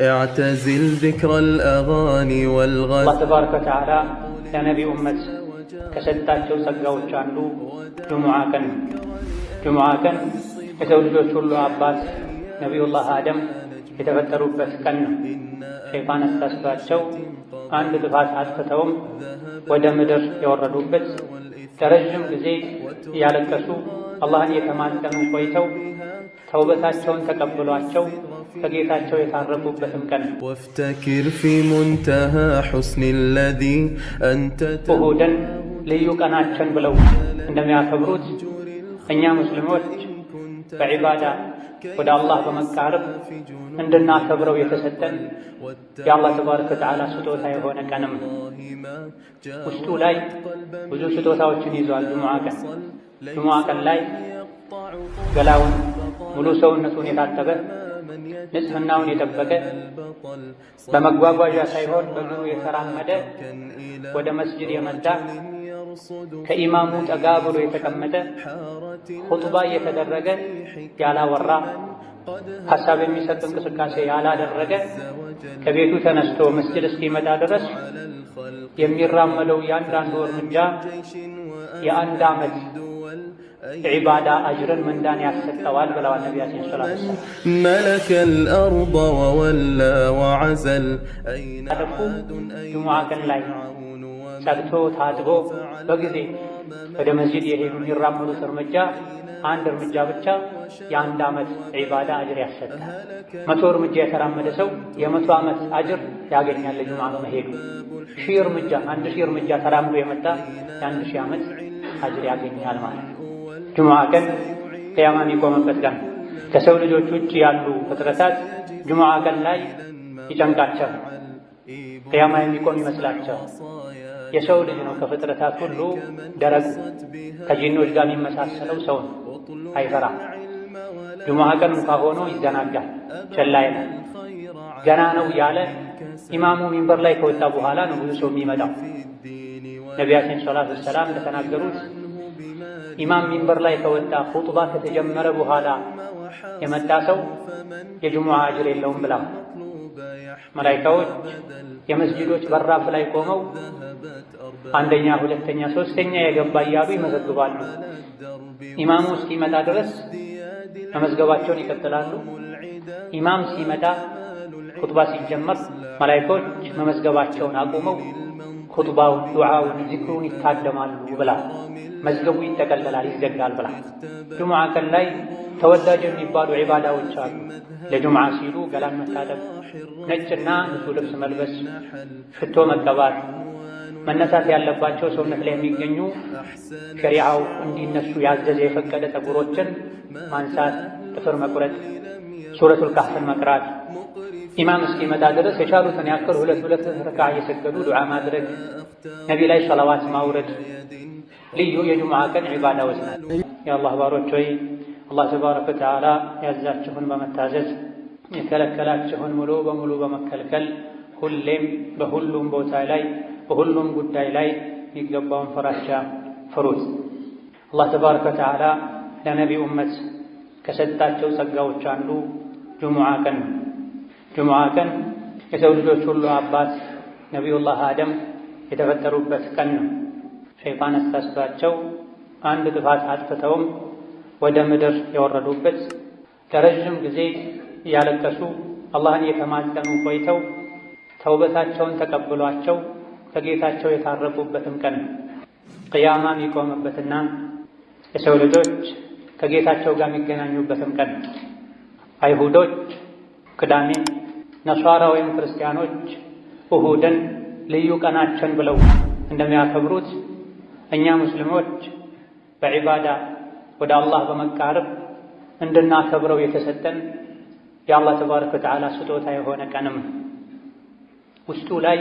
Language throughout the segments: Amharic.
اعتزل ذكر الأغاني والغزل الله تبارك وتعالى يا نبي أمت كسدتاቸው ጸጋዎች አንዱ ጁሙዓ ቀን የሰው ልጆች ሁሉ አባት ነቢዩላህ አደም የተፈጠሩበት ቀን ነው። ሸይጣን አሳስቷቸው አንድ ጥፋት አጥፍተውም ወደ ምድር የወረዱበት ለረጅም ጊዜ እያለቀሱ አላህን የተማጸኑ ቆይተው ተውበታቸውን ተቀብሏቸው ከጌታቸው የታረቁበትም ቀን ነው። وافتكر في منتهى حسن الذي أنت እሁድን ልዩ ቀናችን ብለው እንደሚያከብሩት እኛ ሙስሊሞች በዒባዳ ወደ አላህ በመቃረብ እንድናከብረው የተሰጠን የአላህ ተባረከ ወተዓላ ስጦታ የሆነ ቀንም ውስጡ ላይ ብዙ ስጦታዎችን ይዟል። ጁሙዓ ቀን ላይ ገላውን ሙሉ ሰውነቱን የታጠበ ንጽህናውን የጠበቀ በመጓጓዣ ሳይሆን በእግሩ የተራመደ ወደ መስጂድ የመጣ ከኢማሙ ጠጋ ብሎ የተቀመጠ ኹጥባ እየተደረገ ያላወራ ሐሳብ የሚሰጥ እንቅስቃሴ ያላደረገ ከቤቱ ተነስቶ መስጂድ እስኪመጣ ድረስ የሚራመደው የአንዳንዱ እርምጃ የአንድ ዓመት ዒባዳ አጅርን ምንዳን ያሰጠዋል ብለዋል ነቢያችን ሰለላሁ ዐለይሂ ወሰለም። ملك الأرض وولى وعزل ጁሙዓ ቀን ላይ ጸድቶ ታጥቦ በጊዜ ወደ መስጂድ የሄዱ የሚራመዱት እርምጃ አንድ እርምጃ ብቻ የአንድ ዓመት ዒባዳ አጅር ያሰጣል። 100 እርምጃ የተራመደ ሰው የ100 ዓመት አጅር ያገኛል። ጁሙዓ መሄዱ 1000 እርምጃ ተራምዶ የመጣ የ1000 ዓመት አጅር ያገኛል ማለት ነው። ጁሙዓ ቀን ቂያማ የሚቆምበት ቀን ከሰው ልጆች ውጭ ያሉ ፍጥረታት ጁሙዓ ቀን ላይ ይጨንቃቸዋል። ቂያማ የሚቆም ይመስላቸዋል። የሰው ልጅ ነው ከፍጥረታት ሁሉ ደረቁ፣ ከጂኖች ጋር የሚመሳሰለው ሰው ነው። አይፈራም። ጁሙዓ ቀን እንኳ ሆኖ ይዘናጋል፣ ቸላ ይላል። ገና ነው ያለ ኢማሙ ሚንበር ላይ ከወጣ በኋላ ነው ብዙ ሰው የሚመጣው። ነቢያችን ሰለላሁ ዐለይሂ ወሰለም እንደተናገሩት ኢማም ሚንበር ላይ ከወጣ ኹጥባ ከተጀመረ በኋላ የመጣ ሰው የጁሙዓ አጅር የለውም ብላ መላኢካዎች የመስጂዶች በራፍ ላይ ቆመው አንደኛ፣ ሁለተኛ፣ ሶስተኛ የገባ እያሉ ይመዘግባሉ። ኢማሙ እስኪመጣ ድረስ መመዝገባቸውን ይቀጥላሉ። ኢማም ሲመጣ ኹጥባ ሲጀመር መላኢካዎች መመዝገባቸውን አቁመው ኹጥባውን፣ ዱዓውን፣ ዚክሩን ይታደማሉ ብላ መዝገቡ ይጠቀለላል፣ ይዘጋል ብላ። ጁሙዓ ቀን ላይ ተወዳጅ የሚባሉ ዒባዳዎች አሉ። ለጁሙዓ ሲሉ ገላን መታጠብ፣ ነጭና ንጹህ ልብስ መልበስ፣ ሽቶ መቀባት፣ መነሳት ያለባቸው ሰውነት ላይ የሚገኙ ሸሪዓው እንዲነሱ ያዘዘ የፈቀደ ጠጉሮችን ማንሳት፣ ጥፍር መቁረጥ፣ ሱረቱል ካህፍን መቅራት፣ ኢማም እስኪመጣ ድረስ የቻሉትን ያክል ሁለት ረክዓ እየሰገዱ ዱዓ ማድረግ፣ ነቢ ላይ ሰላዋት ማውረድ ልዩ የጁሙዓ ቀን ዒባዳዎች ናቸው። የአላህ ባሮች ሆይ አላህ ተባረከ ወተዓላ ያዛችሁን በመታዘዝ የከለከላችሁን ሙሉ በሙሉ በመከልከል ሁሌም በሁሉም ቦታ ላይ በሁሉም ጉዳይ ላይ የሚገባውን ፍራቻ ፍሩት። አላህ ተባረከ ወተዓላ ለነቢ ኡመት ከሰጣቸው ጸጋዎች አንዱ ጁሙዓ ቀን ነው። ጁሙዓ ቀን የሰው ልጆች ሁሉ አባት ነቢዩላህ አደም የተፈጠሩበት ቀን ነው። ሸይጣን አሳስቷቸው አንድ ጥፋት አጥፍተውም ወደ ምድር የወረዱበት ለረጅም ጊዜ እያለቀሱ አላህን የተማጸኑ ቆይተው ተውበታቸውን ተቀብሏቸው ከጌታቸው የታረቁበትም ቀን ነው። ቅያማ የሚቆምበትና የሰው ልጆች ከጌታቸው ጋር የሚገናኙበትም ቀን ነው። አይሁዶች ቅዳሜ፣ ነሷራ ወይም ክርስቲያኖች እሁድን ልዩ ቀናችን ብለው እንደሚያከብሩት እኛ ሙስሊሞች በዒባዳ ወደ አላህ በመቃረብ እንድናከብረው የተሰጠን የአላህ ተባረከ ወተዓላ ስጦታ የሆነ ቀንም ውስጡ ላይ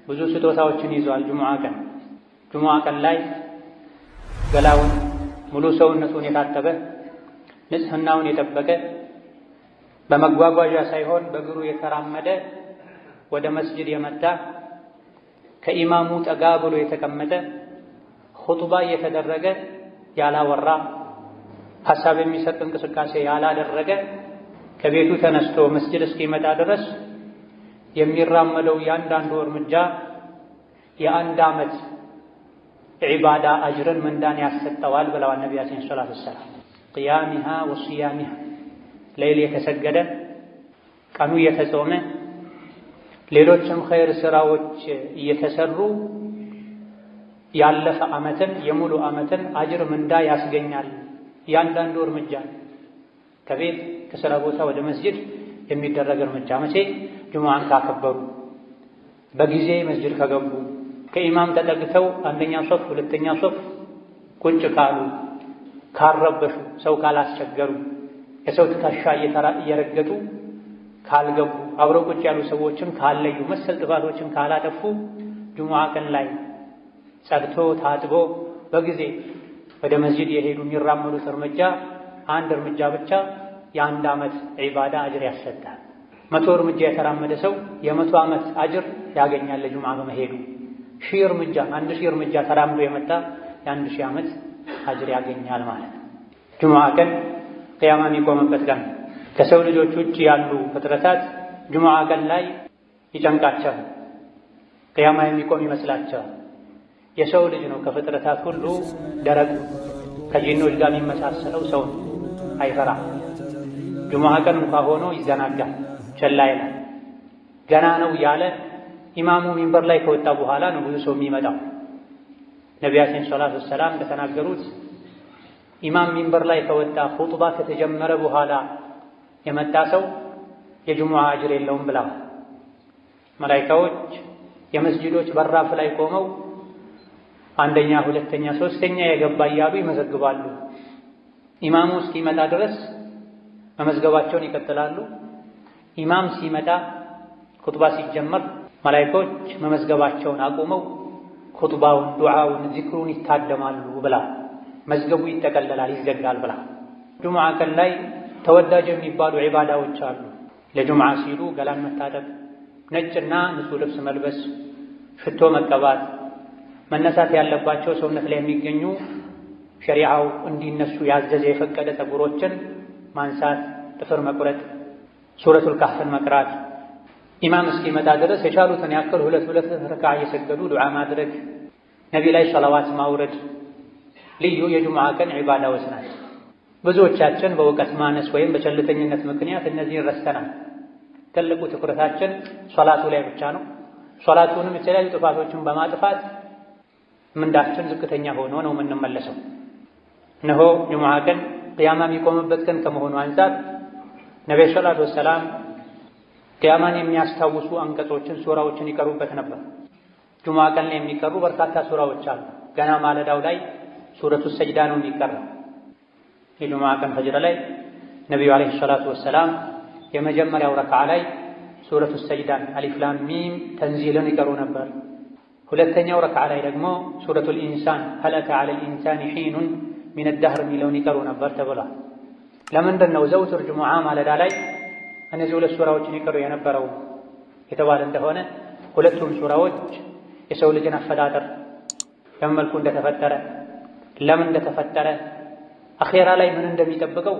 ብዙ ስጦታዎችን ይዟል። ጁሙዓ ቀን ላይ ገላውን ሙሉ ሰውነቱን የታጠበ ንጽህናውን የጠበቀ በመጓጓዣ ሳይሆን በእግሩ የተራመደ ወደ መስጂድ የመጣ ከኢማሙ ጠጋ ብሎ የተቀመጠ ኹጥባ እየተደረገ ያላወራ ሐሳብ የሚሰጥ እንቅስቃሴ ያላደረገ ከቤቱ ተነስቶ መስጂድ እስኪመጣ ድረስ የሚራመደው ያንዳንዱ እርምጃ የአንድ ዓመት ዒባዳ አጅርን ምንዳን ያሰጠዋል ብለዋል ነቢያችን ሰለላሁ ዐለይሂ ወሰለም። ቅያሚሃ ወሲያሚሃ ሌሊት የተሰገደ ቀኑ የተጾመ ሌሎችም ኸይር ስራዎች እየተሰሩ ያለፈ ዓመትን የሙሉ ዓመትን አጅር ምንዳ ያስገኛል። ያንዳንዱ እርምጃ ከቤት ከሥራ ቦታ ወደ መስጂድ የሚደረግ እርምጃ መቼ? ጁሙዓን ካከበሩ፣ በጊዜ መስጂድ ከገቡ፣ ከኢማም ተጠግተው አንደኛ ሶፍ ሁለተኛ ሶፍ ቁጭ ካሉ፣ ካልረበሹ፣ ሰው ካላስቸገሩ፣ የሰው ትከሻ እየረገጡ ካልገቡ፣ አብረው ቁጭ ያሉ ሰዎችን ካለዩ፣ መሰል ጥፋቶችን ካላጠፉ ጁሙዓ ቀን ላይ ጸድቶ ታጥቦ በጊዜ ወደ መስጂድ የሄዱ የሚራመዱት እርምጃ አንድ እርምጃ ብቻ የአንድ ዓመት ዒባዳ አጅር ያሰጣል። 100 እርምጃ የተራመደ ሰው የ100 ዓመት አጅር ያገኛል ለጁሙዓ በመሄዱ። 1000 እርምጃ 1000 እርምጃ ተራምዶ የመጣ የ1000 ዓመት አጅር ያገኛል ማለት ነው። ጁሙዓ ቀን ቅያማ የሚቆምበት ቀን ከሰው ልጆች ውጭ ያሉ ፍጥረታት ጁሙዓ ቀን ላይ ይጨንቃቸዋል፣ ቅያማ የሚቆም ይመስላቸዋል። የሰው ልጅ ነው ከፍጥረታት ሁሉ ደረቁ፣ ከጂኖች ጋር የሚመሳሰለው ሰው አይፈራም። ጁሙዓ ቀን እንኳ ሆኖ ይዘናጋል፣ ቸላ ይላል። ገና ነው ያለ ኢማሙ ሚንበር ላይ ከወጣ በኋላ ነው ብዙ ሰው የሚመጣው። ነቢያችን ሰለላሁ ዐለይሂ ወሰለም እንደተናገሩት ኢማም ሚንበር ላይ ከወጣ ኹጥባ ከተጀመረ በኋላ የመጣ ሰው የጁሙዓ አጅር የለውም ብለዋል። መላኢካዎች የመስጂዶች በራፍ ላይ ቆመው አንደኛ፣ ሁለተኛ፣ ሶስተኛ የገባ እያሉ ይመዘግባሉ። ኢማሙ እስኪመጣ ድረስ መመዝገባቸውን ይቀጥላሉ። ኢማም ሲመጣ ኹጥባ ሲጀመር መላኢኮች መመዝገባቸውን አቁመው ኹጥባውን፣ ዱዓውን፣ ዚክሩን ይታደማሉ ብላ መዝገቡ ይጠቀለላል፣ ይዘጋል ብላ። ጁሙዓ ቀን ላይ ተወዳጅ የሚባሉ ዒባዳዎች አሉ። ለጁሙዓ ሲሉ ገላን መታጠብ፣ ነጭና ንጹህ ልብስ መልበስ፣ ሽቶ መቀባት፣ መነሳት ያለባቸው ሰውነት ላይ የሚገኙ ሸሪዓው እንዲነሱ ያዘዘ የፈቀደ ፀጉሮችን ማንሳት፣ ጥፍር መቁረጥ፣ ሱረቱል ካህፍን መቅራት፣ ኢማም እስኪመጣ ድረስ የቻሉትን ያክል ሁለት ረክዓ እየሰገዱ ዱዓ ማድረግ፣ ነቢ ላይ ሰላዋት ማውረድ ልዩ የጁሙዓ ቀን ዒባዳዎች ናቸው። ብዙዎቻችን በእውቀት ማነስ ወይም በቸልተኝነት ምክንያት እነዚህን ረስተናል። ትልቁ ትኩረታችን ሶላቱ ላይ ብቻ ነው። ሶላቱንም የተለያዩ ጥፋቶችን በማጥፋት ምንዳችን ዝቅተኛ ሆኖ ነው የምንመለሰው። እነሆ ጁሙዓ ቀን ቅያማ የሚቆምበት ቀን ከመሆኑ አንፃር ነቢዩ ሰለላሁ ዐለይሂ ወሰለም ቅያማን የሚያስታውሱ አንቀጾችን ሱራዎችን ይቀሩበት ነበር። ጁሙዓ ቀን ላይ የሚቀሩ በርካታ ሱራዎች አሉ። ገና ማለዳው ላይ ሱረቱ ሰጅዳ ነው የሚቀራው። የጁሙዓ ቀን ፈጅር ላይ ነቢዩ ዓለይሂ ሰላቱ ወሰላም የመጀመሪያው ረክዓ ላይ ሱረቱ ሰጅዳን አሊፍ ላም ሚም ተንዚልን ይቀሩ ነበር። ሁለተኛው ረክዓ ላይ ደግሞ ሱረቱል ኢንሳን ሀል አታ ዐለል ኢንሳኒ ሒኑን ሚነ ደህር የሚለውን ይቀሩ ነበር ተብሏል። ለምንድን ነው ዘውትር ጁሙዓ ማለዳ ላይ እነዚህ ሁለት ሱራዎችን ይቀሩ የነበረው የተባለ እንደሆነ ሁለቱም ሱራዎች የሰው ልጅን አፈጣጠር በምን መልኩ እንደተፈጠረ፣ ለምን እንደተፈጠረ፣ አኼራ ላይ ምን እንደሚጠብቀው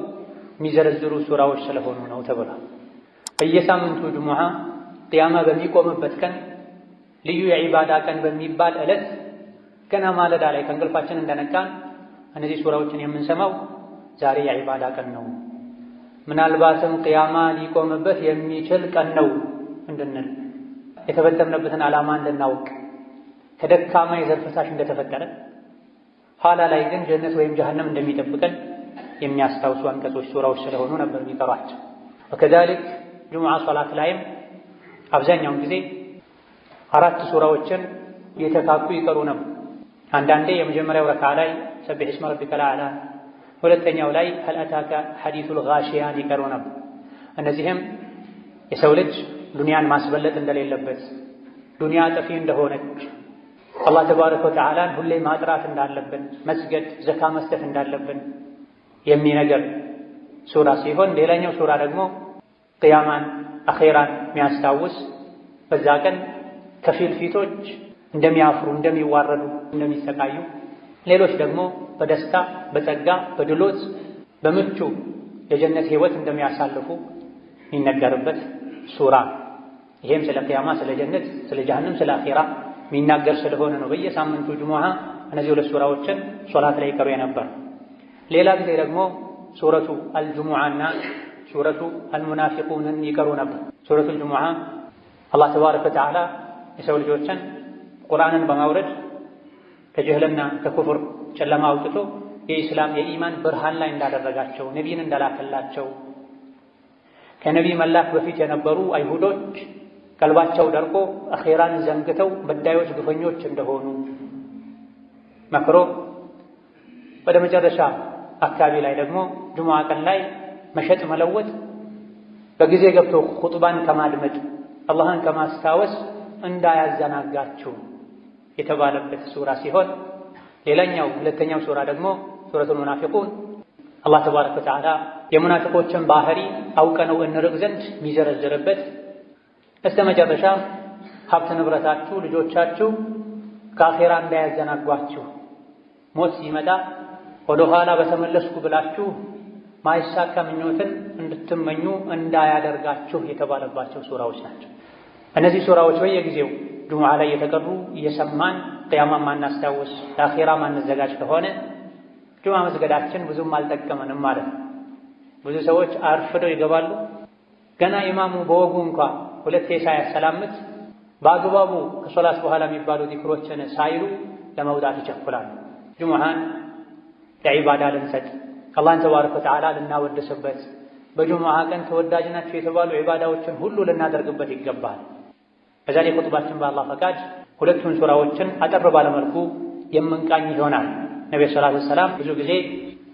የሚዘረዝሩ ሱራዎች ስለሆኑ ነው ተብሏል። በየሳምንቱ ጁሙዓ ቅያማ በሚቆምበት ቀን ልዩ የዒባዳ ቀን በሚባል ዕለት ገና ማለዳ ላይ ከእንቅልፋችን እንደነቃን እነዚህ ሱራዎችን የምንሰማው ዛሬ የዒባዳ ቀን ነው፣ ምናልባትም ቅያማ ሊቆምበት የሚችል ቀን ነው እንድንል፣ የተፈጠርንበትን ዓላማ እንድናውቅ፣ ከደካማ የዘር ፈሳሽ እንደተፈጠረ ኋላ ላይ ግን ጀነት ወይም ጀሀነም እንደሚጠብቀን የሚያስታውሱ አንቀጾች ሱራዎች ስለሆኑ ነበር የሚቀሯቸው። ወከዛሊክ ጁሙዓ ሶላት ላይም አብዛኛውን ጊዜ 4 ሱራዎችን እየተካኩ ይቀሩ ነበር። አንዳንዴ የመጀመሪያው ረክዓ ላይ ሰቢሕ እስመ ረቢከል አዕላ፣ ሁለተኛው ላይ ሀል አታከ ሐዲሱል ጋሺያን ይቀሩ ነበር። እነዚህም የሰው ልጅ ዱንያን ማስበለጥ እንደሌለበት፣ ዱንያ ጠፊ እንደሆነች፣ አላህ ተባረከ ወተዓላን ሁሌ ማጥራት እንዳለብን፣ መስገድ፣ ዘካ መስጠት እንዳለብን የሚነገር ሱራ ሲሆን ሌላኛው ሱራ ደግሞ ቅያማን አኼራን የሚያስታውስ በዛ ቀን ከፊል ፊቶች እንደሚያፍሩ፣ እንደሚዋረዱ፣ እንደሚሰቃዩ፣ ሌሎች ደግሞ በደስታ በጸጋ በድሎት በምቹ የጀነት ህይወት እንደሚያሳልፉ የሚነገርበት ሱራ። ይሄም ስለ ቂያማ፣ ስለ ጀነት፣ ስለ ጀሃነም፣ ስለ አኺራ የሚናገር ስለሆነ ነው በየሳምንቱ ጁሙዓ እነዚህ ሁለት ሱራዎችን ሶላት ላይ ይቀሩ የነበር። ሌላ ጊዜ ደግሞ ሱረቱ አልጁሙዓና ሱረቱ አልሙናፊቁንን ይቀሩ ነበር። ሱረቱ አልጁሙዓ አላህ ተባረከ ወተዓላ የሰው ልጆችን ቁርአንን በማውረድ ከጅህልና ከኩፍር ጨለማ አውጥቶ የኢስላም የኢማን ብርሃን ላይ እንዳደረጋቸው፣ ነቢይን እንደላከላቸው፣ ከነቢይ መላክ በፊት የነበሩ አይሁዶች ቀልባቸው ደርቆ አኼራን ዘንግተው በዳዮች ግፈኞች እንደሆኑ መክሮ ወደ መጨረሻ አካባቢ ላይ ደግሞ ጁሙዓ ቀን ላይ መሸጥ መለወጥ በጊዜ ገብቶ ኹጥባን ከማድመጥ አላህን ከማስታወስ እንዳያዘናጋችሁ የተባለበት ሱራ ሲሆን ሌላኛው ሁለተኛው ሱራ ደግሞ ሱረቱል ሙናፊቁን አላህ ተባረከ ወተዓላ የሙናፊቆችን ባህሪ አውቀነው እንርቅ ዘንድ የሚዘረዝርበት እስከ መጨረሻ ሀብት ንብረታችሁ፣ ልጆቻችሁ ከአኼራ እንዳያዘናጓችሁ ሞት ሲመጣ ወደ ኋላ በተመለስኩ ብላችሁ ማይሳካ ምኞትን እንድትመኙ እንዳያደርጋችሁ የተባለባቸው ሱራዎች ናቸው። እነዚህ ሱራዎች በየጊዜው ጁሙዓ ላይ የተቀሩ እየሰማን ቂያማ ማናስታውስ ለአኼራ ማንዘጋጅ ከሆነ ጁሙዓ መስገዳችን ብዙም አልጠቀመንም ማለት ነው። ብዙ ሰዎች አርፍደው ይገባሉ። ገና ኢማሙ በወጉ እንኳ ሁለቴ ሳያሰላምት በአግባቡ ከሶላት በኋላ የሚባሉ ዚክሮችን ሳይሉ ለመውጣት ይቸኩላሉ። ጁሙዓን ለዒባዳ ልንሰጥ አላህን ተባረከ ወተዓላ ልናወድስበት በጁሙዓ ቀን ተወዳጅ ናቸው የተባሉ ዒባዳዎችን ሁሉ ልናደርግበት ይገባል። በዛሬ ኹጥባችን በአላህ ፈቃድ ሁለቱን ሱራዎችን አጠር ባለመልኩ የምንቃኝ ይሆናል። ነብዩ ሰለላሁ ዐለይሂ ወሰለም ብዙ ጊዜ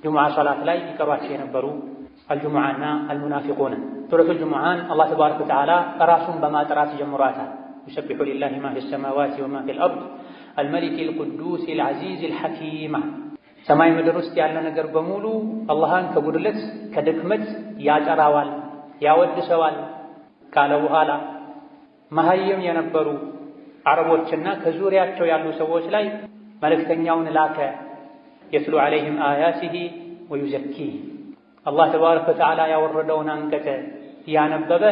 ጁሙዓ ሶላት ላይ ይቀሯቸው የነበሩ አልጁሙዓና አልሙናፊቁን። ሱረቱል ጁሙዓን አላህ ተባረከ ወተዓላ ራሱን በማጥራት ጀምሯታል። ይሰቢሑ ሊላሂ ማ ፊስ ሰማዋቲ ወማ ፊል አርድ አልመሊኪል ቁዱሲል ዐዚዚል ሐኪም። ሰማይ ምድር ውስጥ ያለ ነገር በሙሉ አላህን ከጉድለት ከድክመት ያጠራዋል፣ ያወድሰዋል ካለ በኋላ መሀይም የነበሩ አረቦችና ከዙሪያቸው ያሉ ሰዎች ላይ መልእክተኛውን ላከ። የትሉ ዐለይሂም አያቲሂ ወዩዘኪሂም። አላህ ተባረከ ወተዓላ ያወረደውን አንቀጽ ያነበበ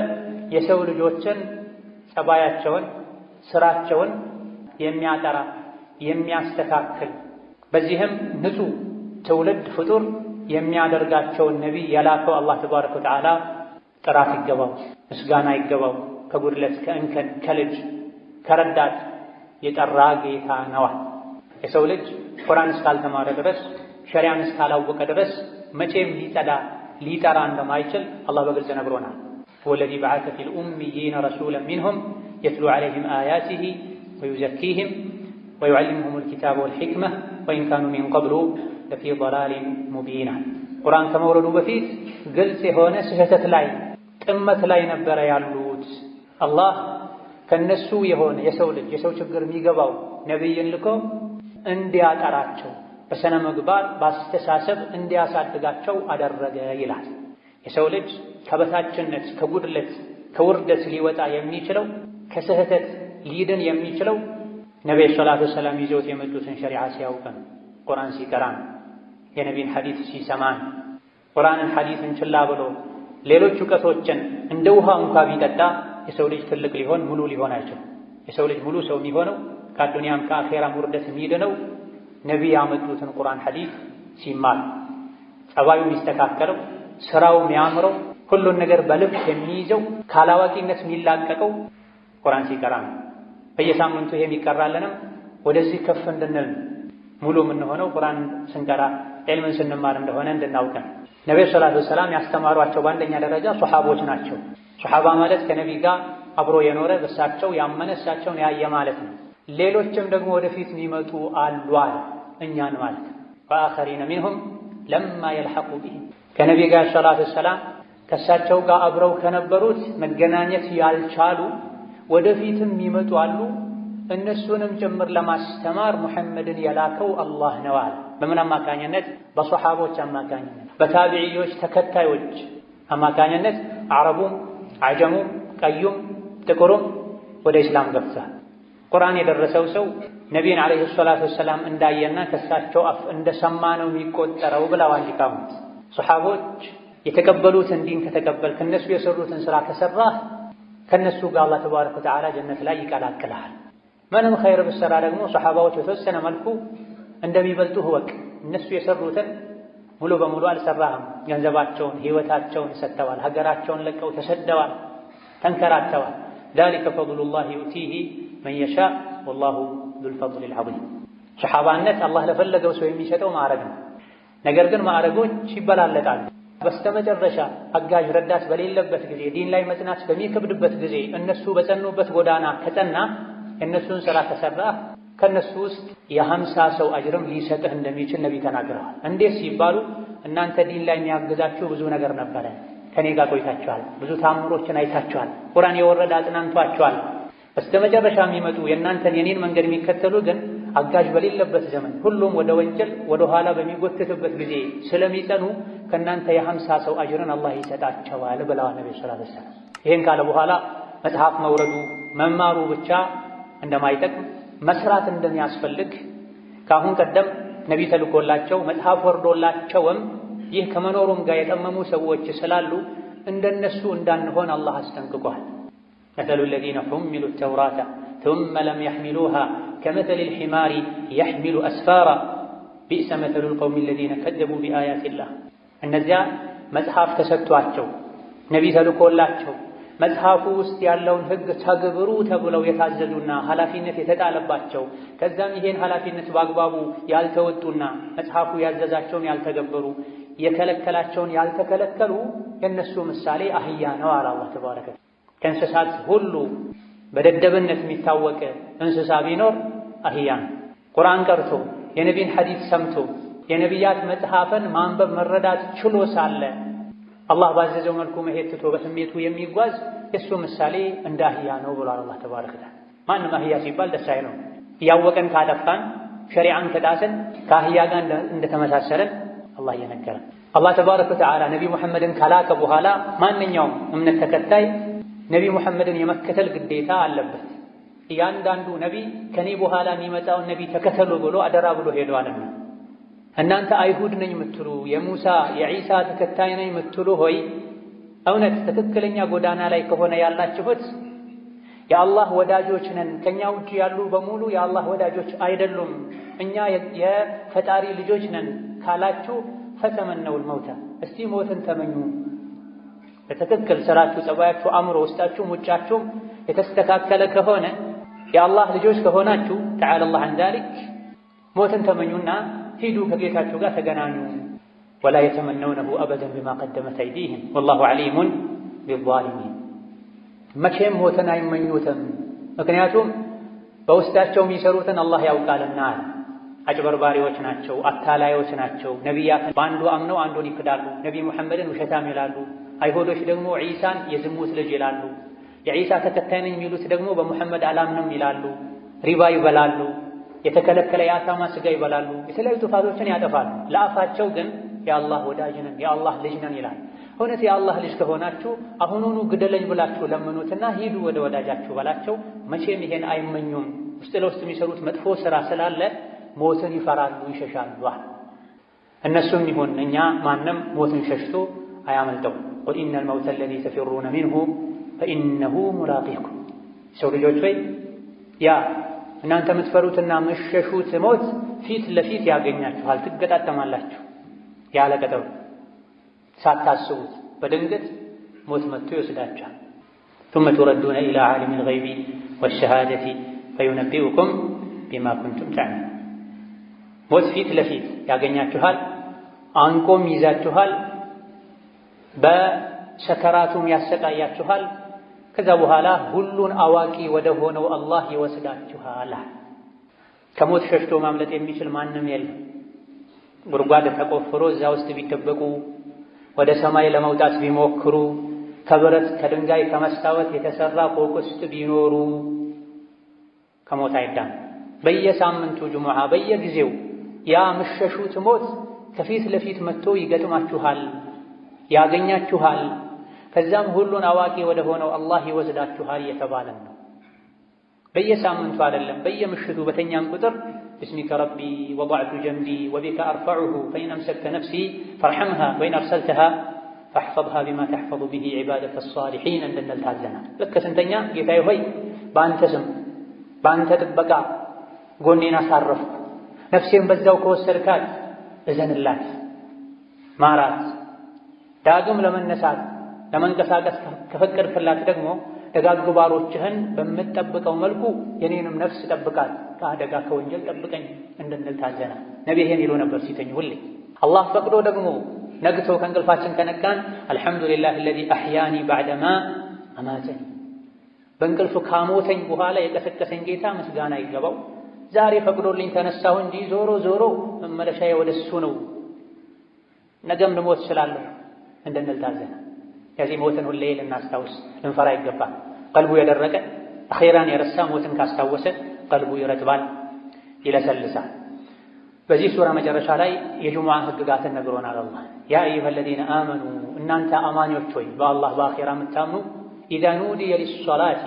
የሰው ልጆችን ጸባያቸውን፣ ስራቸውን የሚያጠራ የሚያስተካክል በዚህም ንጹህ ትውልድ ፍጡር የሚያደርጋቸውን ነቢይ የላከው አላህ ተባረከ ወተዓላ ጥራት ይገባው፣ ምስጋና ይገባው። ከጉድለት ከእንከን ከልጅ ከረዳት የጠራ ጌታ ነዋ። የሰው ልጅ ቁርአን እስካልተማረ ድረስ ሸሪዓን እስካላወቀ ድረስ መቼም ሊጠራ እንደማይችል አላህ በግልጽ ነግሮናል። ወለዚ በዐሰ ፊል ኡሚይነ ረሱለን ሚንሁም የትሉ ዐለይሂም አያቲሂ ወዩዘኪሂም ወዩዐልሊሙሁሙል ኪታበ ወልሒክመ ወኢን ካኑ ሚን ቀብሉ ለፊ ضላሊን ሙቢን። ቁርአን ከመውረዱ በፊት ግልጽ የሆነ ስህተት ላይ ጥመት ላይ ነበረ ያሉት። አላህ ከነሱ የሆነ የሰው ልጅ የሰው ችግር የሚገባው ነቢይን ልኮ እንዲያጠራቸው በስነ ምግባር በአስተሳሰብ እንዲያሳድጋቸው አደረገ ይላል። የሰው ልጅ ከበታችነት ከጉድለት ከውርደት ሊወጣ የሚችለው ከስህተት ሊድን የሚችለው ነብዩ ሰለላሁ ዐለይሂ ወሰለም ይዘውት የመጡትን ሸሪዓ ሲያውቀን፣ ቁርአን ሲቀራን፣ የነቢይን ሐዲስ ሲሰማን። ቁርአንን ሐዲስን ችላ ብሎ ሌሎች እውቀቶችን እንደ ውሃ እንኳ ቢጠጣ የሰው ልጅ ትልቅ ሊሆን ሙሉ ሊሆን አይችልም። የሰው ልጅ ሙሉ ሰው የሚሆነው ከአዱንያም ከአኼራም ውርደት የሚድነው ነቢይ ያመጡትን ቁርአን ሐዲስ ሲማር፣ ጸባዩ የሚስተካከለው፣ ስራው የሚያምረው፣ ሁሉን ነገር በልብ የሚይዘው፣ ካላዋቂነት የሚላቀቀው ቁርአን ሲቀራ ነው። በየሳምንቱ ይሄ የሚቀራለንም ወደዚህ ከፍ እንድንል ሙሉ የምንሆነው ቁርአን ስንቀራ ዒልምን ስንማር እንደሆነ እንድናውቀን። ነብዩ ሰለላሁ ዐለይሂ ወሰለም ያስተማሯቸው በአንደኛ ደረጃ ሱሐቦች ናቸው። ሱሐባ ማለት ከነቢይ ጋር አብሮ የኖረ በሳቸው ያመነ እሳቸውን ያየ ማለት ነው። ሌሎችም ደግሞ ወደፊት የሚመጡ አሏል እኛን ማለት ነው። ወአኸሪነ ሚንሁም ለማ የልሐቁ ቢሂም ከነቢይ ጋር ሰለላሁ ዐለይሂ ወሰለም ከእሳቸው ጋር አብረው ከነበሩት መገናኘት ያልቻሉ ወደፊትም የሚመጡ አሉ። እነሱንም ጭምር ለማስተማር ሙሐመድን የላከው አላህ ነው አለ። በምን አማካኝነት? በሱሐቦች አማካኝነት፣ በታቢዒዎች ተከታዮች አማካኝነት አረቡም አጀሙም ቀዩም ጥቁሩም ወደ ኢስላም ገብቷል። ቁርአን የደረሰው ሰው ነቢይን ዓለይሂ ሰላቱ ወሰላም እንዳየና ከሳቸው አፍ እንደሰማ ነው የሚቆጠረው ብለዋል ሊቃውንት። ሱሐቦች የተቀበሉትን ዲን ከተቀበልክ፣ እነሱ የሰሩትን ስራ ከሰራህ ከነሱ ጋር አላህ ተባረከ ወተዓላ ጀነት ላይ ይቀላቅልሃል። ምንም ኸይር ብትሰራ ደግሞ ሰሓባዎች በተወሰነ መልኩ እንደሚበልጡህ እወቅ። እነሱ የሰሩትን ሙሉ በሙሉ አልሰራህም። ገንዘባቸውን፣ ህይወታቸውን ሰጥተዋል። ሀገራቸውን ለቀው ተሰደዋል፣ ተንከራተዋል። ዛሊከ ፈድሉላሂ ዩእቲሂ መን የሻእ ወላሁ ዙል ፈድሊል ዐዚም። ሰሓባነት አላህ ለፈለገው ሰው የሚሰጠው ማዕረግ ነው። ነገር ግን ማዕረጎች ይበላለጣሉ። በስተመጨረሻ አጋዥ ረዳት በሌለበት ጊዜ፣ ዲን ላይ መጽናት በሚከብድበት ጊዜ እነሱ በጸኑበት ጎዳና ከጸና የእነሱን ሥራ ከሠራህ ከእነሱ ውስጥ የ50 ሰው አጅርም ሊሰጥህ እንደሚችል ነቢ ተናግረዋል። እንዴት ሲባሉ እናንተ ዲን ላይ የሚያግዛችሁ ብዙ ነገር ነበረ፣ ከኔ ጋር ቆይታችኋል፣ ብዙ ታምሮችን አይታችኋል፣ ቁርአን የወረደ አጽናንቷችኋል። በስተመጨረሻ የሚመጡ የእናንተን የኔን መንገድ የሚከተሉ ግን አጋዥ በሌለበት ዘመን ሁሉም ወደ ወንጀል ወደ ኋላ በሚጎትትበት ጊዜ ስለሚጸኑ ከእናንተ የ50 ሰው አጅርን አላህ ይሰጣቸዋል ብለዋል ነቢ ሰለላሁ ዐለይሂ ወሰለም። ይህን ካለ በኋላ መጽሐፍ መውረዱ መማሩ ብቻ እንደማይጠቅም መስራት እንደሚያስፈልግ ከአሁን ቀደም ነቢ ተልኮላቸው መጽሐፍ ወርዶላቸውም ይህ ከመኖሩም ጋር የጠመሙ ሰዎች ስላሉ እንደነሱ እንዳንሆን አላህ አስጠንቅቋል። መሰሉ ለዚነ ሑሚሉ ተውራተ ثم لم يحملوها كمثل الحمار يحمل أسفارا بئس مثل القوم الذين كذبوا بآيات الله። እነዚያ መጽሐፍ ተሰጥቷቸው ነቢ ተልኮላቸው መጽሐፉ ውስጥ ያለውን ሕግ ተግብሩ ተብለው የታዘዙና ኃላፊነት የተጣለባቸው ከዛም ይሄን ኃላፊነት በአግባቡ ያልተወጡና መጽሐፉ ያዘዛቸውን ያልተገበሩ የከለከላቸውን ያልተከለከሉ የእነሱ ምሳሌ አህያ ነው አለ አላህ ተባረከ። ከእንስሳት ሁሉ በደደብነት የሚታወቅ እንስሳ ቢኖር አህያ ነው። ቁርአን ቀርቶ የነቢን ሐዲስ ሰምቶ የነቢያት መጽሐፍን ማንበብ መረዳት ችሎ ሳለ አላህ ባዘዘው መልኩ መሄድ ትቶ በስሜቱ የሚጓዝ የእሱ ምሳሌ እንደ አህያ ነው ብሏል አላህ ተባረከ። ማንም አህያ ሲባል ደስ አይለው። እያወቀን ካጠፋን ሸሪዓን ከጣስን ከአህያ ጋር እንደተመሳሰለን አላህ እየነገረን። አላህ ተባረከ ወተዓላ ነቢ ሙሐመድን ከላከ በኋላ ማንኛውም እምነት ተከታይ ነቢ ሙሐመድን የመከተል ግዴታ አለበት። እያንዳንዱ ነቢ ከኔ በኋላ የሚመጣውን ነቢ ተከተሉ ብሎ አደራ ብሎ ሄደዋልና እናንተ አይሁድ ነኝ የምትሉ የሙሳ የዒሳ ተከታይ ነኝ የምትሉ ሆይ እውነት ትክክለኛ ጎዳና ላይ ከሆነ ያላችሁት የአላህ ወዳጆች ነን፣ ከኛ ውጭ ያሉ በሙሉ የአላህ ወዳጆች አይደሉም፣ እኛ የፈጣሪ ልጆች ነን ካላችሁ ፈተመነውል መውታ፣ እስቲ ሞትን ተመኙ። በትክክል ስራችሁ፣ ጸባያችሁ፣ አእምሮ፣ ውስጣችሁም ውጫችሁም የተስተካከለ ከሆነ የአላህ ልጆች ከሆናችሁ ተዓላ አላህ ዐን ዛሊክ ሞትን ተመኙና ሂዱ ከጌታችሁ ጋር ተገናኙ። ወላ የተመነውነሁ አበደን ቢማ ቀደመት አይዲህም ወላሁ ዐሊሙን ቢዛሊሚን። መቼም ሞትን አይመኙትም፣ ምክንያቱም በውስጣቸው የሚሰሩትን አላህ ያውቃልና። አጭበርባሪዎች ናቸው፣ አታላዮች ናቸው። ነቢያትን በአንዱ አምነው አንዱን ይክዳሉ። ነቢ ሙሐመድን ውሸታም ይላሉ። አይሁዶች ደግሞ ዒሳን የዝሙት ልጅ ይላሉ። የዒሳ ተከታይ ነኝ የሚሉት ደግሞ በሙሐመድ አላምንም ይላሉ። ሪባ ይበላሉ። የተከለከለ የአሳማ ስጋ ይበላሉ። የተለያዩ ጥፋቶችን ያጠፋሉ። ለአፋቸው ግን የአላህ ወዳጅ ነን የአላህ ልጅ ነን ይላል። እውነት የአላህ ልጅ ከሆናችሁ አሁኑኑ ግደለኝ ብላችሁ ለምኑትና ሂዱ ወደ ወዳጃችሁ በላቸው። መቼም ይሄን አይመኙም። ውስጥ ለውስጥ የሚሰሩት መጥፎ ስራ ስላለ ሞትን ይፈራሉ፣ ይሸሻሉ። እነሱም ይሁን እኛ ማንም ሞትን ሸሽቶ አያመልጠው። ቁል ኢነል መውተ አለዚ ተፊሩነ ሚንሁ ፈኢነሁ ሙላቂኩም። ሰው ልጆች ወይ ያ እናንተ የምትፈሩትና የምትሸሹት ሞት ፊት ለፊት ያገኛችኋል፣ ትገጣጠማላችሁ። ያለ ቀጠሮ ሳታስቡት በድንገት ሞት መጥቶ ይወስዳችኋል። ثم تردون إلى عالم الغيب والشهادة فينبئكم بما كنتم تعملون። ሞት ፊት ለፊት ያገኛችኋል፣ አንቆም ይዛችኋል፣ በሰከራቱም ያሰቃያችኋል። ከዛ በኋላ ሁሉን አዋቂ ወደ ሆነው አላህ ይወስዳችኋል። ከሞት ሸሽቶ ማምለጥ የሚችል ማንም የለም። ጉድጓድ ተቆፍሮ እዛ ውስጥ ቢደበቁ፣ ወደ ሰማይ ለመውጣት ቢሞክሩ፣ ከብረት ከድንጋይ ከመስታወት የተሰራ ፎቅ ውስጥ ቢኖሩ ከሞት አይዳን። በየሳምንቱ ጁሙዓ በየጊዜው ያ ምሸሹት ሞት ከፊት ለፊት መጥቶ ይገጥማችኋል፣ ያገኛችኋል። ከዛም ሁሉን አዋቂ ወደ ሆነው አላህ ይወስዳችኋል እየተባለን ነው። በየሳምንቱ አይደለም፣ በየምሽቱ በተኛም ቁጥር ብስሚከ ረቢ ወضዕቱ ጀንቢ ወቢከ አርፈዑሁ ፈኢን አምሰክተ ነፍሲ ፈርሐምሃ ወኢን አርሰልተሃ فاحفظها بما تحفظ به عبادك الصالحين እንድንል ታዘናል። ልክ ስንተኛ ጌታዬ ሆይ በአንተ ስም በአንተ ጥበቃ ጎኔን አሳረፍኩ፣ ነፍሴን በዛው ከወሰድካት እዘንላት፣ ማራት፣ ዳግም ለመነሳት ለመንቀሳቀስ ከፈቀድክላት ደግሞ ደጋግ ባሮችህን በምትጠብቀው መልኩ የኔንም ነፍስ ጠብቃት፣ ከአደጋ ከወንጀል ጠብቀኝ እንድንል ታዘናል። ነብይ ይሄን ይሉ ነበር ሲተኙ ሁሌ። አላህ ፈቅዶ ደግሞ ነግቶ ከእንቅልፋችን ከነቃን አልሐምዱሊላህ الذي أحياني بعدما أماتني በእንቅልፍ ካሞተኝ በኋላ የቀሰቀሰኝ ጌታ ምስጋና ይገባው። ዛሬ ፈቅዶልኝ ተነሳሁ እንጂ ዞሮ ዞሮ መመለሻዬ ወደሱ ነው፣ ነገም ልሞት እችላለሁ እንድንል ታዘናል። ከዚህ ሞትን ሁሌ ልናስታውስ ልንፈራ ይገባል። ቀልቡ የደረቀ አኺራን የረሳ ሞትን ካስታወሰ ቀልቡ ይረጥባል፣ ይለሰልሳል። በዚህ ሱራ መጨረሻ ላይ የጁሙዓ ህግጋትን ነግሮናል። አላህ ያ አዩሃ الذين آمنوا እናንተ አማኞች ሆይ በአላህ በአኺራ የምታምኑ ኢዛ ኑዲየ ሊሶላቲ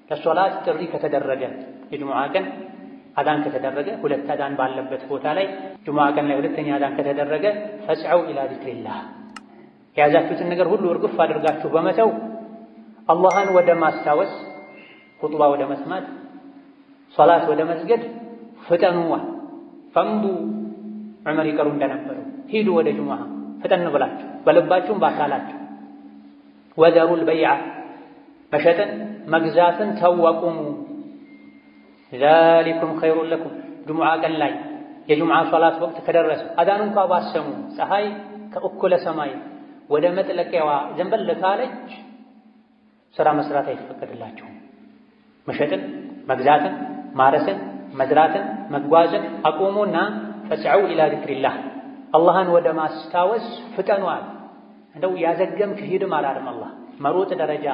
ለሶላት ጥሪ ከተደረገ የጁሙዓ ቀን አዳን ከተደረገ ሁለት አዳን ባለበት ቦታ ላይ ጁሙዓ ቀን ላይ ሁለተኛ አዳን ከተደረገ ፈስዐው ኢላ ዚክሪላህ የያዛችሁትን ነገር ሁሉ እርግፍ አድርጋችሁ በመተው አላህን ወደ ማስታወስ ኹጥባ ወደ መስማት ሶላት ወደ መስገድ ፍጠኑዋ ፈምዱ ዑመር ይቀሩ እንደነበሩ ሂዱ ወደ ጁሙዓ ፈጠን ብላችሁ በልባችሁም በአካላችሁ ወዘሩል በይዓ መሸጥን መግዛትን ተወቁሙ ዛሊኩም ኸይሩን ለኩም ጁሙዓ ቀን ላይ የጁሙዓ ሶላት ወቅት ከደረሰ አዳን እንኳ ባሰሙ ፀሐይ ከእኩለ ሰማይ ወደ መጥለቂያዋ ዘንበል ካለች ስራ መስራት አይፈቀድላችሁም። መሸጥን መግዛትን ማረስን መዝራትን መጓዝን አቁሙና ፈስዐው ኢላ ዚክሪላህ አላህን ወደ ማስታወስ ፍጠኗል። እንደው ያዘገምክ ሂድም አላለም አላህ። መሮጥ ደረጃ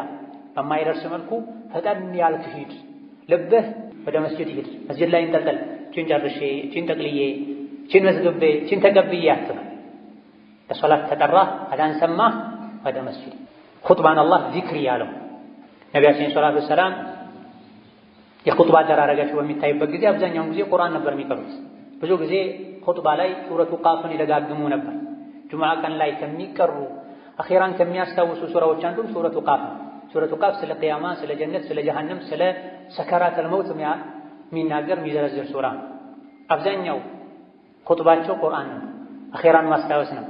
በማይደርስ መልኩ ፈጠን ያልክ ሂድ። ልብህ ወደ መስጂድ ሂድ፣ መስጂድ ላይ እንጠልጠል፣ እቺን ጨርሼ እቺን ጠቅልዬ እቺን መስግቤ እቺን ተቀብዬ አትበል። ለሶላት ተጠራህ አዳን ሰማህ ወደ መስጂድ። ኹጥባን አላህ ዚክር ያለው ነቢያችን ሰለላሁ ዐለይሂ ወሰለም የኹጥባ አደራረጋቸው በሚታይበት ጊዜ አብዛኛውን ጊዜ ቁርአን ነበር የሚቀሩት። ብዙ ጊዜ ኹጥባ ላይ ሱረቱ ቃፍን ይደጋግሙ ነበር። ጁሙዓ ቀን ላይ ከሚቀሩ አኺራን ከሚያስታውሱ ሱራዎች አንዱ ሱረቱ ቃፍ። ሱረቱ ቃፍ ስለ ቂያማ፣ ስለ ጀነት፣ ስለ ጀሃነም፣ ስለ ሰከራተል መውት የሚናገር የሚዘረዝር ሱራ። አብዛኛው ኹጥባቸው ቁርአን ነው፣ አኺራን ማስታወስ ነው።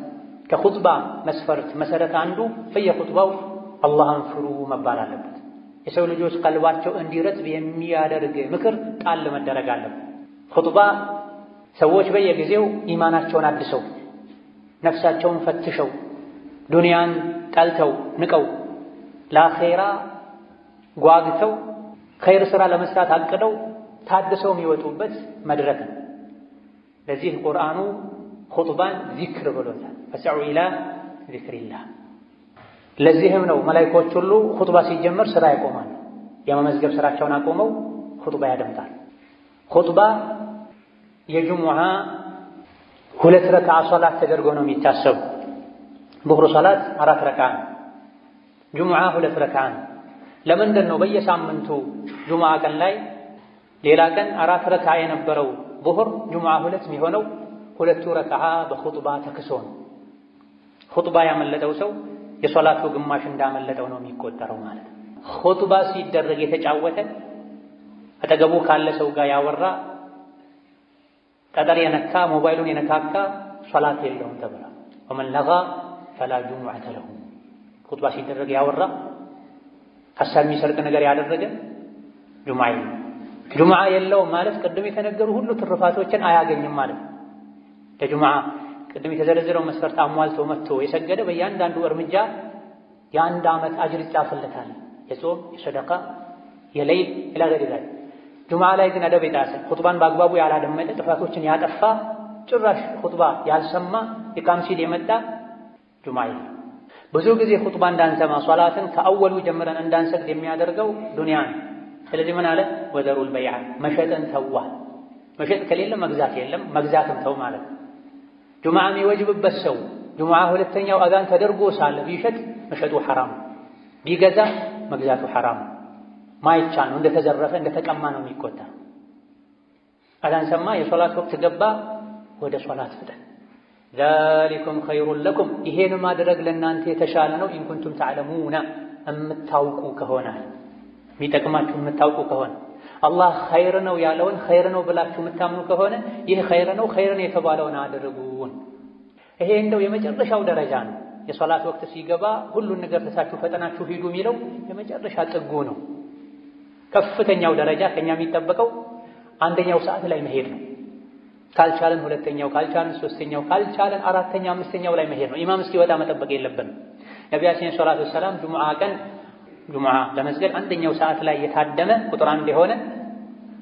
ከኹጥባ መስፈርት መሰረት አንዱ በየኹጥባው አላህን ፍሩ መባል አለበት። የሰው ልጆች ቀልባቸው እንዲረጥብ የሚያደርግ ምክር ጣል መደረግ አለበት። ኹጥባ ሰዎች በየጊዜው ኢማናቸውን አድሰው ነፍሳቸውን ፈትሸው ዱንያን ጠልተው ንቀው ለአኼራ ጓግተው ኸይር ሥራ ለመስራት አቅደው ታድሰው የሚወጡበት መድረክ ነው። ለዚህ ቁርአኑ ኹጥባን ዚክር ብሎታል። ፈስዐው ኢላ ዚክሪላህ። ለዚህም ነው መላኢኮች ሁሉ ኹጥባ ሲጀመር ስራ ያቆማሉ። የመመዝገብ ስራቸውን አቆመው ኹጥባ ያደምጣል። ኹጥባ የጁሙዓ ሁለት ረክዓ ሶላት ተደርጎ ነው የሚታሰቡ። ዙህር ሶላት 4 ረክዓ፣ ጁሙዓ 2 ረክዓ። ለምንድን ነው በየሳምንቱ ጁሙዓ ቀን ላይ ሌላ ቀን 4 ረክዓ የነበረው ዙህር ጁሙዓ 2 የሚሆነው? ሁለቱ ረክዓ በኹጥባ ተክሶ ነው። ኹጥባ ያመለጠው ሰው የሶላቱ ግማሽ እንዳመለጠው ነው የሚቆጠረው ማለት ነው። ኹጥባ ሲደረግ የተጫወተ አጠገቡ ካለ ሰው ጋር ያወራ ጠጠር የነካ ሞባይሉን የነካካ ሶላት የለውም ተብሏል። ወመን ለጋ ፈላ ጁሙዐተ ለሁ። ኹጥባ ሲደረግ ያወራ ሐሳብ የሚሰርቅ ነገር ያደረገ ጁሙዓ የለውም። ጁሙዓ የለውም ማለት ቅድም የተነገሩ ሁሉ ትርፋቶችን አያገኝም ማለት ነው። ለጁሙዓ ቅድም የተዘረዘረው መስፈርት አሟልቶ መጥቶ የሰገደ በእያንዳንዱ እርምጃ የአንድ ዓመት አጅር ይጻፍለታል። የጾም፣ የሰደቃ፣ የሌይል ኢላ ገይሪ ዛሊክ። ጁሙዓ ላይ ግን አደብ የጣሰ ኹጥባን በአግባቡ ያላደመጠ ጥፋቶችን ያጠፋ ጭራሽ ኹጥባ ያልሰማ ኢቃም ሲል የመጣ ጁሙዓ የለም። ብዙ ጊዜ ኹጥባ እንዳንሰማ ሶላትን ከአወሉ ጀምረን እንዳንሰግድ የሚያደርገው ዱንያ ነው። ስለዚህ ምን አለ? ወዘሩል በይዓ፣ መሸጥን ተዋ። መሸጥ ከሌለ መግዛት የለም፣ መግዛትም ተው ማለት ነው። ጁሙዓ የሚወጅብበት ሰው ጁሙዓ ሁለተኛው አዛን ተደርጎ ሳለ ቢሸጥ መሸጡ ሐራም፣ ቢገዛ መግዛቱ ሐራም። ማይቻል ነው፣ እንደተዘረፈ እንደተቀማ ነው የሚቆጠር። አዛን ሰማ፣ የሶላት ወቅት ገባ፣ ወደ ሶላት ፍጠን። ዛሊኩም ኸይሩን ለኩም ይሄን ማድረግ ለእናንተ የተሻለ ነው። ኢን ኩንቱም ተዕለሙና እምታውቁ ከሆነ የሚጠቅማችሁ የምታውቁ ከሆነ አላህ ኸይር ነው ያለውን ኸይር ነው ብላችሁ የምታምኑ ከሆነ ይህ ኸይር ነው፣ ኸይርን የተባለውን አድርጉን። ይሄ እንደው የመጨረሻው ደረጃ ነው። የሶላት ወቅት ሲገባ ሁሉን ነገር ትታችሁ ፈጠናችሁ ሂዱ የሚለው የመጨረሻ ጥጉ ነው። ከፍተኛው ደረጃ ከኛ የሚጠበቀው አንደኛው ሰዓት ላይ መሄድ ነው። ካልቻለን ሁለተኛው፣ ካልቻለን ሶስተኛው፣ ካልቻለን አራተኛ አምስተኛው ላይ መሄድ ነው። ኢማም እስኪወጣ መጠበቅ የለብንም። ነቢያችን ሰለላሁ ዐለይሂ ወሰለም ጁሙዓ ለመስገድ አንደኛው ሰዓት ላይ የታደመ ቁጥር አንድ የሆነ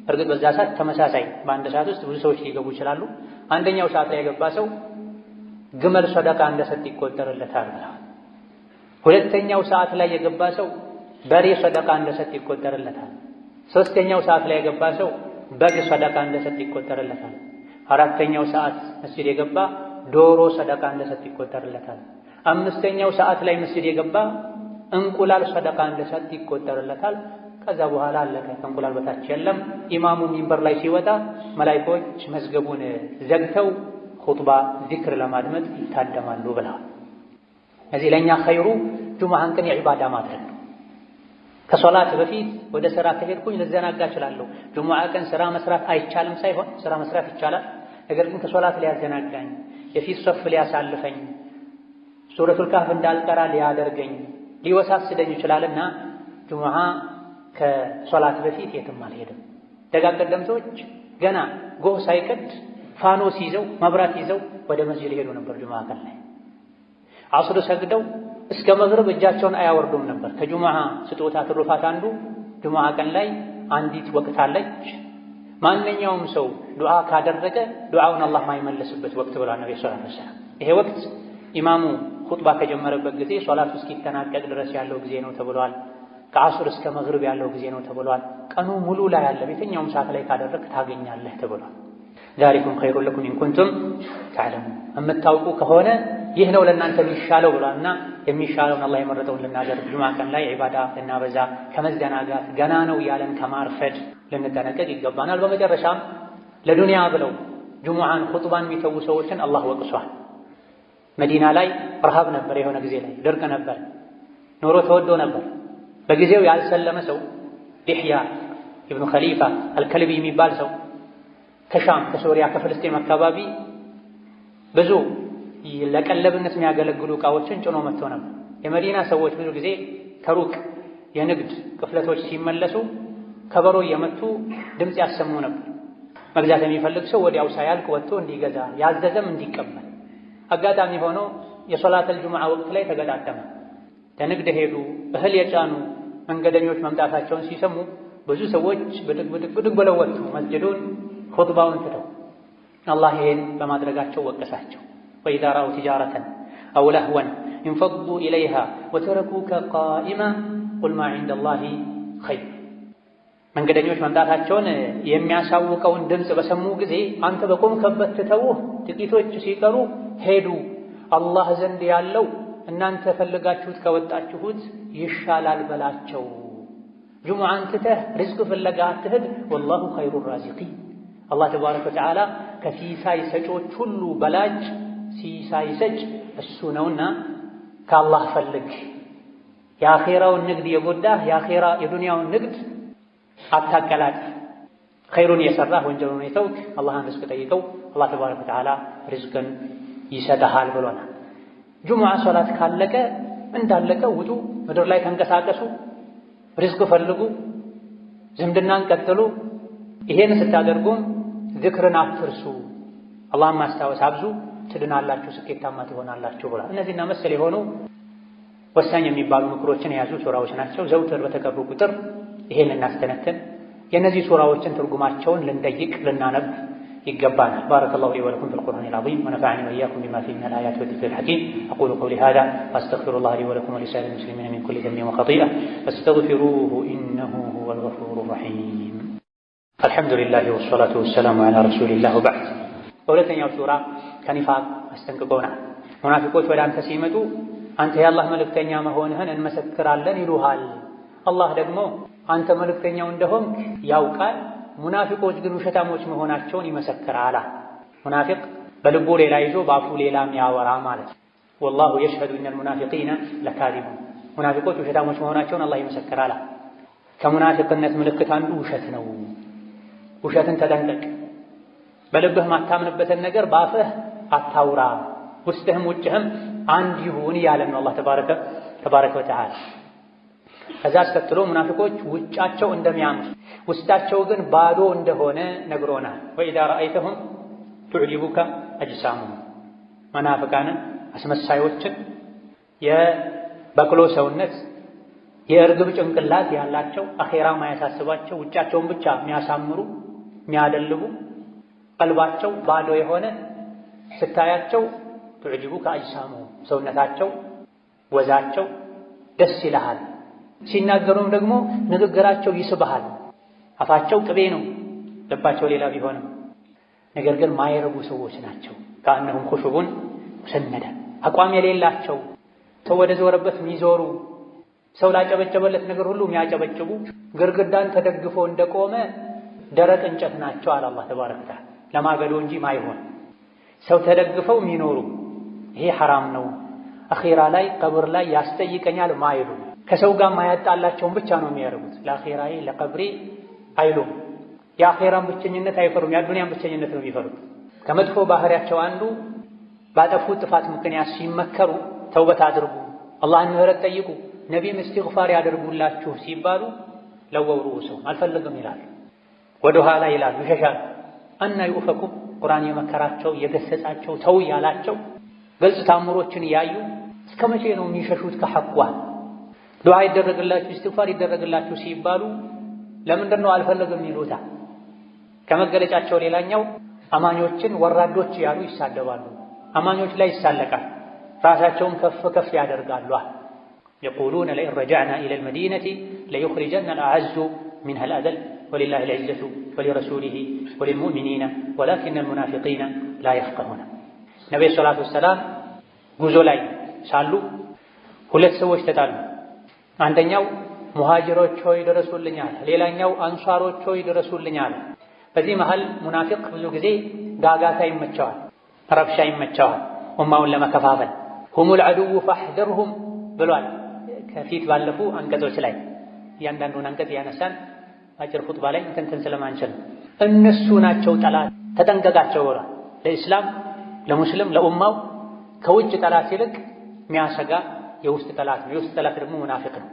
እርግጥ በዛ ሰዓት ተመሳሳይ በአንድ ሰዓት ውስጥ ብዙ ሰዎች ሊገቡ ይችላሉ። አንደኛው ሰዓት ላይ የገባ ሰው ግመል ሰደቃ እንደሰጥ ይቆጠርለታል ብለዋል። ሁለተኛው ሰዓት ላይ የገባ ሰው በሬ ሰደቃ እንደሰጥ ይቆጠርለታል። ሶስተኛው ሰዓት ላይ የገባ ሰው በግ ሰደቃ እንደሰጥ ይቆጠርለታል። አራተኛው ሰዓት መስጂድ የገባ ዶሮ ሰደቃ እንደሰጥ ይቆጠርለታል። አምስተኛው ሰዓት ላይ መስጂድ የገባ እንቁላል ሰደቃ እንደሰጥ ይቆጠርለታል። ከዛ በኋላ አለቀ። ከእንቁላል በታች የለም። ኢማሙ ሚንበር ላይ ሲወጣ መላኢኮች መዝገቡን ዘግተው ኹጥባ ዚክር ለማድመጥ ይታደማሉ ብለዋል። እዚህ ለእኛ ኸይሩ ጁሙዓን ቀን የዒባዳ ማድረግ ነው። ከሶላት በፊት ወደ ስራ ከሄድኩኝ ልዘናጋ እችላለሁ። ጁሙዓ ቀን ስራ መስራት አይቻልም ሳይሆን ስራ መስራት ይቻላል። ነገር ግን ከሶላት ሊያዘናጋኝ፣ የፊት ሶፍ ሊያሳልፈኝ፣ ሱረቱል ካህፍ እንዳልቀራ ሊያደርገኝ፣ ሊወሳስደኝ ይችላልና ጁሙዓ ከሶላት በፊት የትም አልሄድም። ደጋግ ቀደምቶች ገና ጎህ ሳይቀድ ፋኖስ ይዘው መብራት ይዘው ወደ መስጂድ ሄዱ ነበር። ጁሙዓ ቀን ላይ ዐስር ሰግደው እስከ መግሪብ እጃቸውን አያወርዱም ነበር። ከጁሙዓ ስጦታ ትሩፋት አንዱ ጁሙዓ ቀን ላይ አንዲት ወቅት አለች። ማንኛውም ሰው ዱዓ ካደረገ ዱዓውን አላህ ማይመለስበት ወቅት ብሏል ነብዩ ሰለላሁ ዐለይሂ ወሰለም። ይሄ ወቅት ኢማሙ ኹጥባ ከጀመረበት ጊዜ ሶላቱ እስኪጠናቀቅ ድረስ ያለው ጊዜ ነው ተብሏል። ከዐስር እስከ መግሪብ ያለው ጊዜ ነው ተብሏል። ቀኑ ሙሉ ላይ ያለ የትኛውም ሰዓት ላይ ካደረግ ታገኛለህ ተብሏል። ዛሊኩም ኸይሩን ለኩም ኢን ኩንቱም ተዕለሙን የምታውቁ ከሆነ ይህ ነው ለእናንተ የሚሻለው ብሏልና የሚሻለውን አላህ የመረጠውን ልናደርግ ጁሙዓ ቀን ላይ ዒባዳ ልናበዛ ከመዘናጋት ገና ነው ያለን ከማርፈድ ልንጠነቀቅ ይገባናል። በመጨረሻም ለዱንያ ብለው ጁሙዓን ኹጥባን የሚተዉ ሰዎችን አላህ ወቅሷል። መዲና ላይ ረሃብ ነበር፣ የሆነ ጊዜ ላይ ድርቅ ነበር፣ ኑሮ ተወዶ ነበር። በጊዜው ያልሰለመ ሰው ዲሕያ ኢብኑ ኸሊፋ አልከልቢ የሚባል ሰው ከሻም ከሶሪያ ከፍልስጤም አካባቢ ብዙ ለቀለብነት የሚያገለግሉ ዕቃዎችን ጭኖ መጥቶ ነበር። የመዲና ሰዎች ብዙ ጊዜ ከሩቅ የንግድ ቅፍለቶች ሲመለሱ ከበሮ እየመቱ ድምፅ ያሰሙ ነበር። መግዛት የሚፈልግ ሰው ወዲያው ሳያልቅ ወጥቶ እንዲገዛ ያዘዘም እንዲቀበል። አጋጣሚ ሆኖ የሶላተል ጁሙዓ ወቅት ላይ ተገጣጠመ። ለንግድ ሄዱ። እህል የጫኑ መንገደኞች መምጣታቸውን ሲሰሙ ብዙ ሰዎች ብድግ ብለው ወጡ መስጅዱን ኹጥባውን ትተው። አላህ ይሄን በማድረጋቸው ወቀሳቸው። ወኢዛ ረአው ቲጃረተን አው ለህወን እንፈዱ ኢለይሃ ወተረኩከ ቃኢማ ቁል ማ ዒንደላሂ ኸይር። መንገደኞች መምጣታቸውን የሚያሳውቀውን ድምፅ በሰሙ ጊዜ አንተ በቆምክበት ትተውህ ጥቂቶች ሲቀሩ ሄዱ። አላህ ዘንድ ያለው እናንተ ፈልጋችሁት ከወጣችሁት ይሻላል በላቸው። ጁሙዓን ትተህ ርዝቅ ፍለጋ አትሂድ። ወላሁ ኸይሩ ራዚቂን። አላህ ተባረከ ወተዓላ ከሲሳይ ሰጮች ሁሉ በላጭ ሲሳይ ሰጭ እሱ ነውና ከአላህ ፈልግ። የአኼራውን ንግድ የጎዳህ የዱንያውን ንግድ አታቀላቅፍ። ኸይሩን የሰራህ ወንጀሉን የተውክ አላህን ርዝቅ ጠይቀው፣ አላህ ተባረከ ወተዓላ ርዝቅን ይሰጥሃል ብሎናል። ጁሙዓ ሶላት ካለቀ እንዳለቀ ውጡ፣ ምድር ላይ ተንቀሳቀሱ፣ ርዝቅ ፈልጉ፣ ዝምድናን ቀጥሉ። ይሄን ስታደርጉም ዝክርን አትርሱ፣ አላህን ማስታወስ አብዙ፣ ትድናላችሁ፣ ስኬታማ ትሆናላችሁ ብሏል። እነዚህና መሰል የሆኑ ወሳኝ የሚባሉ ምክሮችን የያዙ ሱራዎች ናቸው። ዘውትር በተቀሩ ቁጥር ይሄን እናስተነትን፣ የእነዚህ ሱራዎችን ትርጉማቸውን ልንጠይቅ ልናነብ ይገባናል። ባረከላሁ ሊ ወለኩም ፊል ቁርአኒል ዐዚም ወነፈዐኒ ወኢያኩም ቢማ ፊሂ ሚነል አያቲ ወዚክሪል ሐኪም አቁሉ ቀውሊ ሃዛ ወአስተግፊሩላህ ሊ ወለኩም ወሊሳኢሪል ሙስሊሚና ሚን ኩሊ ዘንቢን ወኸጢአ ፈስተግፊሩሁ ኢነሁ ሁወል ገፉሩር ረሒም። አልሐምዱሊላህ ወሰላቱ ወሰላሙ ዐላ ረሱሊላህ ወበዕድ። በሁለተኛው ሱራ ከኒፋቅ አስጠንቅቆናል። ሙናፊቆች ወደ አንተ ሲመጡ አንተ የአላህ መልእክተኛ መሆንህን እንመሰክራለን ይሉሃል። አላህ ደግሞ አንተ መልእክተኛው እንደሆንክ ያውቃል፣ ሙናፊቆች ግን ውሸታሞች መሆናቸውን ይመሰክራል። ሙናፊቅ በልቡ ሌላ ይዞ በአፉ ሌላ የሚያወራ ማለት ነው። ወላሁ የሽሀዱ ኢነል ሙናፊቂነ ለካዚቡን ሙናፊቆች ውሸታሞች መሆናቸውን አላህ ይመሰክራል። ከሙናፊቅነት ምልክት አንዱ ውሸት ነው። ውሸትን ተጠንቀቅ። በልብህ ማታምንበትን ነገር በአፍህ አታውራ፣ ውስጥህም ውጭህም አንድ ይሁን እያለን ነው አላህ ተባረከ ወተዓላ። ከዛ አስከትሎ ሙናፊቆች ውጫቸው እንደሚያምር ውስጣቸው ግን ባዶ እንደሆነ ነግሮናል። ወኢዛ ረአይተሁም ቱዕጂቡከ አጅሳሙሁም መናፍቃንን አስመሳዮችን የበቅሎ ሰውነት የእርግብ ጭንቅላት ያላቸው አኼራ ማያሳስባቸው ውጫቸውን ብቻ የሚያሳምሩ የሚያደልቡ ቀልባቸው ባዶ የሆነ ስታያቸው ቱዕጂቡከ አጅሳሙሁም ሰውነታቸው ወዛቸው ደስ ይልሃል። ሲናገሩም ደግሞ ንግግራቸው ይስብሃል። አፋቸው ቅቤ ነው፣ ልባቸው ሌላ ቢሆንም ነገር ግን ማይረቡ ሰዎች ናቸው። ከአነሁም ኹሹቡን ሙሰነደ አቋም የሌላቸው ሰው ወደ ዞረበት የሚዞሩ ሰው ላጨበጨበለት ነገር ሁሉ የሚያጨበጭቡ ግርግዳን ተደግፎ እንደቆመ ደረቅ እንጨት ናቸው አለ አላህ ተባረከ ወተዓላ። ለማገዶ እንጂ ማይሆን ሰው ተደግፈው የሚኖሩ ይሄ ሐራም ነው፣ አኺራ ላይ ቀብር ላይ ያስጠይቀኛል ማይሉ ከሰው ጋር ማያጣላቸውን ብቻ ነው የሚያደርጉት። ለአኺራዬ ለቀብሬ አይሉም። የአኺራን ብቸኝነት አይፈሩም፣ የአዱንያን ብቸኝነት ነው የሚፈሩት። ከመጥፎ ባህሪያቸው አንዱ ባጠፉት ጥፋት ምክንያት ሲመከሩ ተውበት አድርጉ፣ አላህን ምህረት ጠይቁ፣ ነቢይም እስትግፋር ያደርጉላችሁ ሲባሉ ለወው ሩኡሰሁም አልፈልግም ይላሉ፣ ወደ ኋላ ይላሉ፣ ይሸሻሉ። አና ዩፈኩም ቁርአን የመከራቸው የገሰጻቸው ተው ያላቸው ግልጽ ታምሮችን እያዩ እስከ መቼ ነው የሚሸሹት ከሐቋ? ዱዓ ይደረግላችሁ እስትግፋር ይደረግላችሁ ሲባሉ ለምንድን ነው አልፈልግም ይሉታ? ከመገለጫቸው ሌላኛው አማኞችን ወራዶች ያሉ ይሳደባሉ፣ አማኞች ላይ ይሳለቃል፣ ራሳቸውን ከፍ ከፍ ያደርጋሉ። የቁሉነ ለኢን ረጀዕና ኢለል መዲነቲ ለዩኽሪጀና አልአዐዙ ሚንሀል አዘል ወሊላሂ አልዒዘቱ ወሊረሱሊሂ ወሊልሙእሚኒነ ወላኪነል ሙናፊቂነ ላ የፍቀሁነ። ነቢዩ ሰላቱ ወሰላም ጉዞ ላይ ሳሉ ሁለት ሰዎች ተጣሉ። አንደኛው ሙሃጅሮች ሆይ ድረሱልኛል፣ ሌላኛው አንሷሮች ሆይ ድረሱልኛል። በዚህ መሃል ሙናፊቅ ብዙ ጊዜ ጋጋታ ይመቸዋል፣ ረብሻ ይመቸዋል፣ ኡማውን ለመከፋፈል። ሁሙል ዐዱው ፈሕዘርሁም ብሏል ከፊት ባለፉ አንቀጾች ላይ። እያንዳንዱን አንቀጽ ያነሳን አጭር ኹጥባ ላይ እንትን ስለማንችል እነሱ ናቸው ጠላት ተጠንቀቃቸው ብሏል። ለኢስላም ለሙስሊም ለኡማው ከውጭ ጠላት ይልቅ የሚያሰጋ የውስጥ ጠላት ነው። የውስጥ ጠላት ደግሞ ሙናፊቅ ነው።